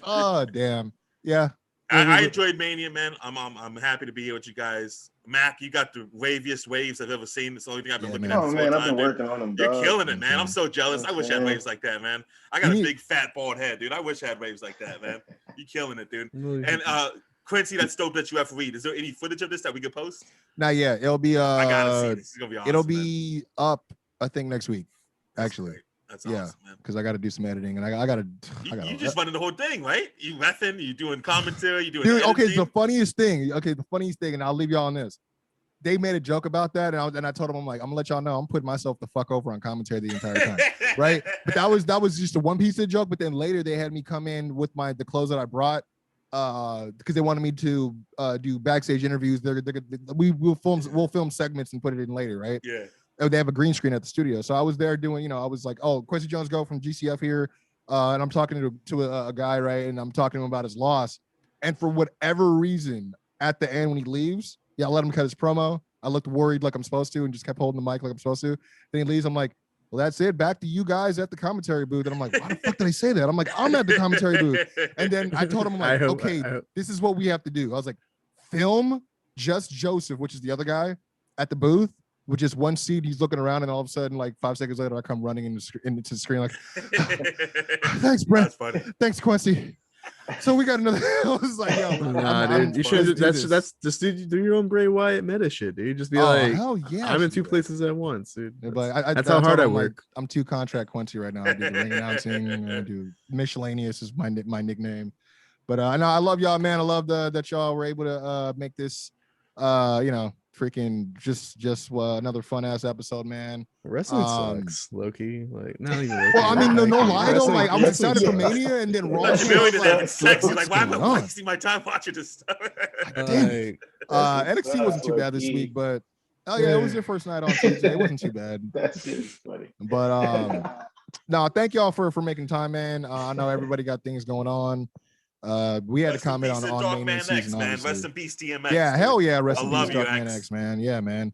Oh damn. Yeah. I enjoyed Mania, man. I'm happy to be here with you guys. Mac, you got the waviest waves I've ever seen. It's the only thing I've been looking at. Oh man, I've been working on them. You're killing it, man. I'm so jealous. I wish I had waves like that, man. I got a big fat bald head, dude. I wish I had waves like that, man. You killing it, dude. And Kwency, that's dope that you have to read. Is there any footage of this that we could post? Not yet. It'll be I gotta see this. It's gonna be awesome. It'll be up, I think, next week. Actually. That's awesome, man. Because I got to do some editing, and I got to. You just running the whole thing, right? You reffing, you doing commentary, you doing. Dude, okay, the funniest thing, and I'll leave y'all on this. They made a joke about that, and I told them, I'm like, I'm gonna let y'all know I'm putting myself the fuck over on commentary the entire time, right? But that was just a one piece of the joke. But then later they had me come in with the clothes that I brought, because they wanted me to do backstage interviews. We'll film segments and put it in later, right? Yeah. They have a green screen at the studio, so I was there doing, I was like, oh, Kwency Jones GO from GCF here, and I'm talking to a guy, right, and I'm talking to him about his loss, and for whatever reason, at the end when he leaves, I let him cut his promo. I looked worried like I'm supposed to, and just kept holding the mic like I'm supposed to. Then he leaves. I'm like, well, that's it. Back to you guys at the commentary booth. And I'm like, why the fuck did I say that? I'm like, I'm at the commentary booth. And then I told him, I'm like, this is what we have to do. I was like, film just Joseph, which is the other guy, at the booth, with just one seat. He's looking around, and all of a sudden, like 5 seconds later, I come running into the screen like, thanks, Brett. That's funny. Thanks, Kwency. So we got another. I was like, yo, dude, you should. That's just do your own Bray Wyatt meta shit, dude. Just be like, hell yeah, I'm in two places at once, dude. That's how hard I work. Like, I'm 2 contract Kwency right now. I do the ring announcing. I do miscellaneous is my nickname. But I know I love y'all, man. I love that y'all were able to make this, freaking just another fun ass episode, man. Wrestling sucks, Loki. Like, not even. Well, I mean, no lie though. Like, I was excited for Mania, and then Raw. Sexy. Like, why am I wasting my time watching this stuff? NXT wasn't too bad this week, but it was your first night on Tuesday. It wasn't too bad. That's funny. But no, thank y'all for making time, man. I know everybody got things going on. We had to comment on Mania season, man. Rest in peace, DMX. Yeah, hell yeah, rest in peace, Darkman X, man. Yeah, man.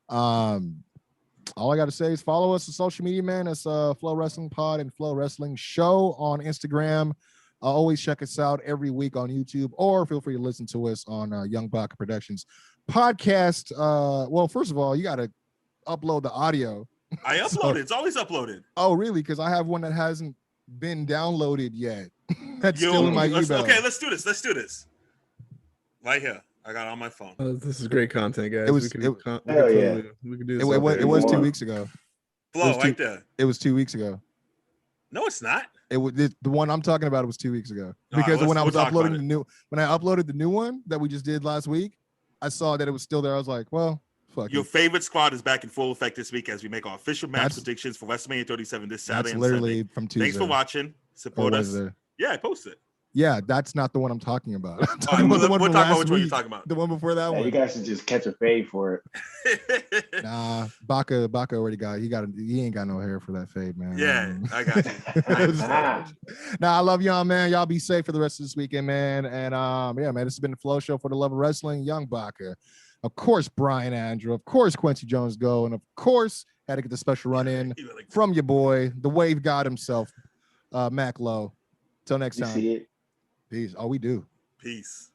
All I got to say is follow us on social media, man. It's Flow Wrestling Pod and Flow Wrestling Show on Instagram. Always check us out every week on YouTube, or feel free to listen to us on Young Baka Productions podcast. Well, first of all, you got to upload the audio. I uploaded. It's always uploaded. Oh, really? Because I have one that hasn't been downloaded yet. That's still in my email. Okay, let's do this. Right here. I got it on my phone. This is great content, guys. We can do this. It was 2 weeks ago. Flow right there. It was 2 weeks ago. No, it's not. It was the one I'm talking about. It was 2 weeks ago, because when I was uploading when I uploaded the new one that we just did last week, I saw that it was still there. I was like, well, fuck. Your favorite squad is back in full effect this week as we make our official match predictions for WrestleMania 37 this Saturday. That's literally and from Tuesday. Thanks for watching. Support us. Yeah, I posted it. Yeah, that's not the one I'm talking about. We'll talk about which one you're talking about. The one before that one. You guys should just catch a fade for it. Nah, Baka already got. He ain't got no hair for that fade, man. Yeah, I got you. Nah, I love y'all, man. Y'all be safe for the rest of this weekend, man. And yeah, man, this has been the Flow Show for the love of wrestling. Young Baka, of course, Brian Andrew, of course, Kwency Jones GO, and of course, had to get the special run in from your boy, the Wave God himself, Mac Lowe. Till next time. See it. Peace. Oh, we do. Peace.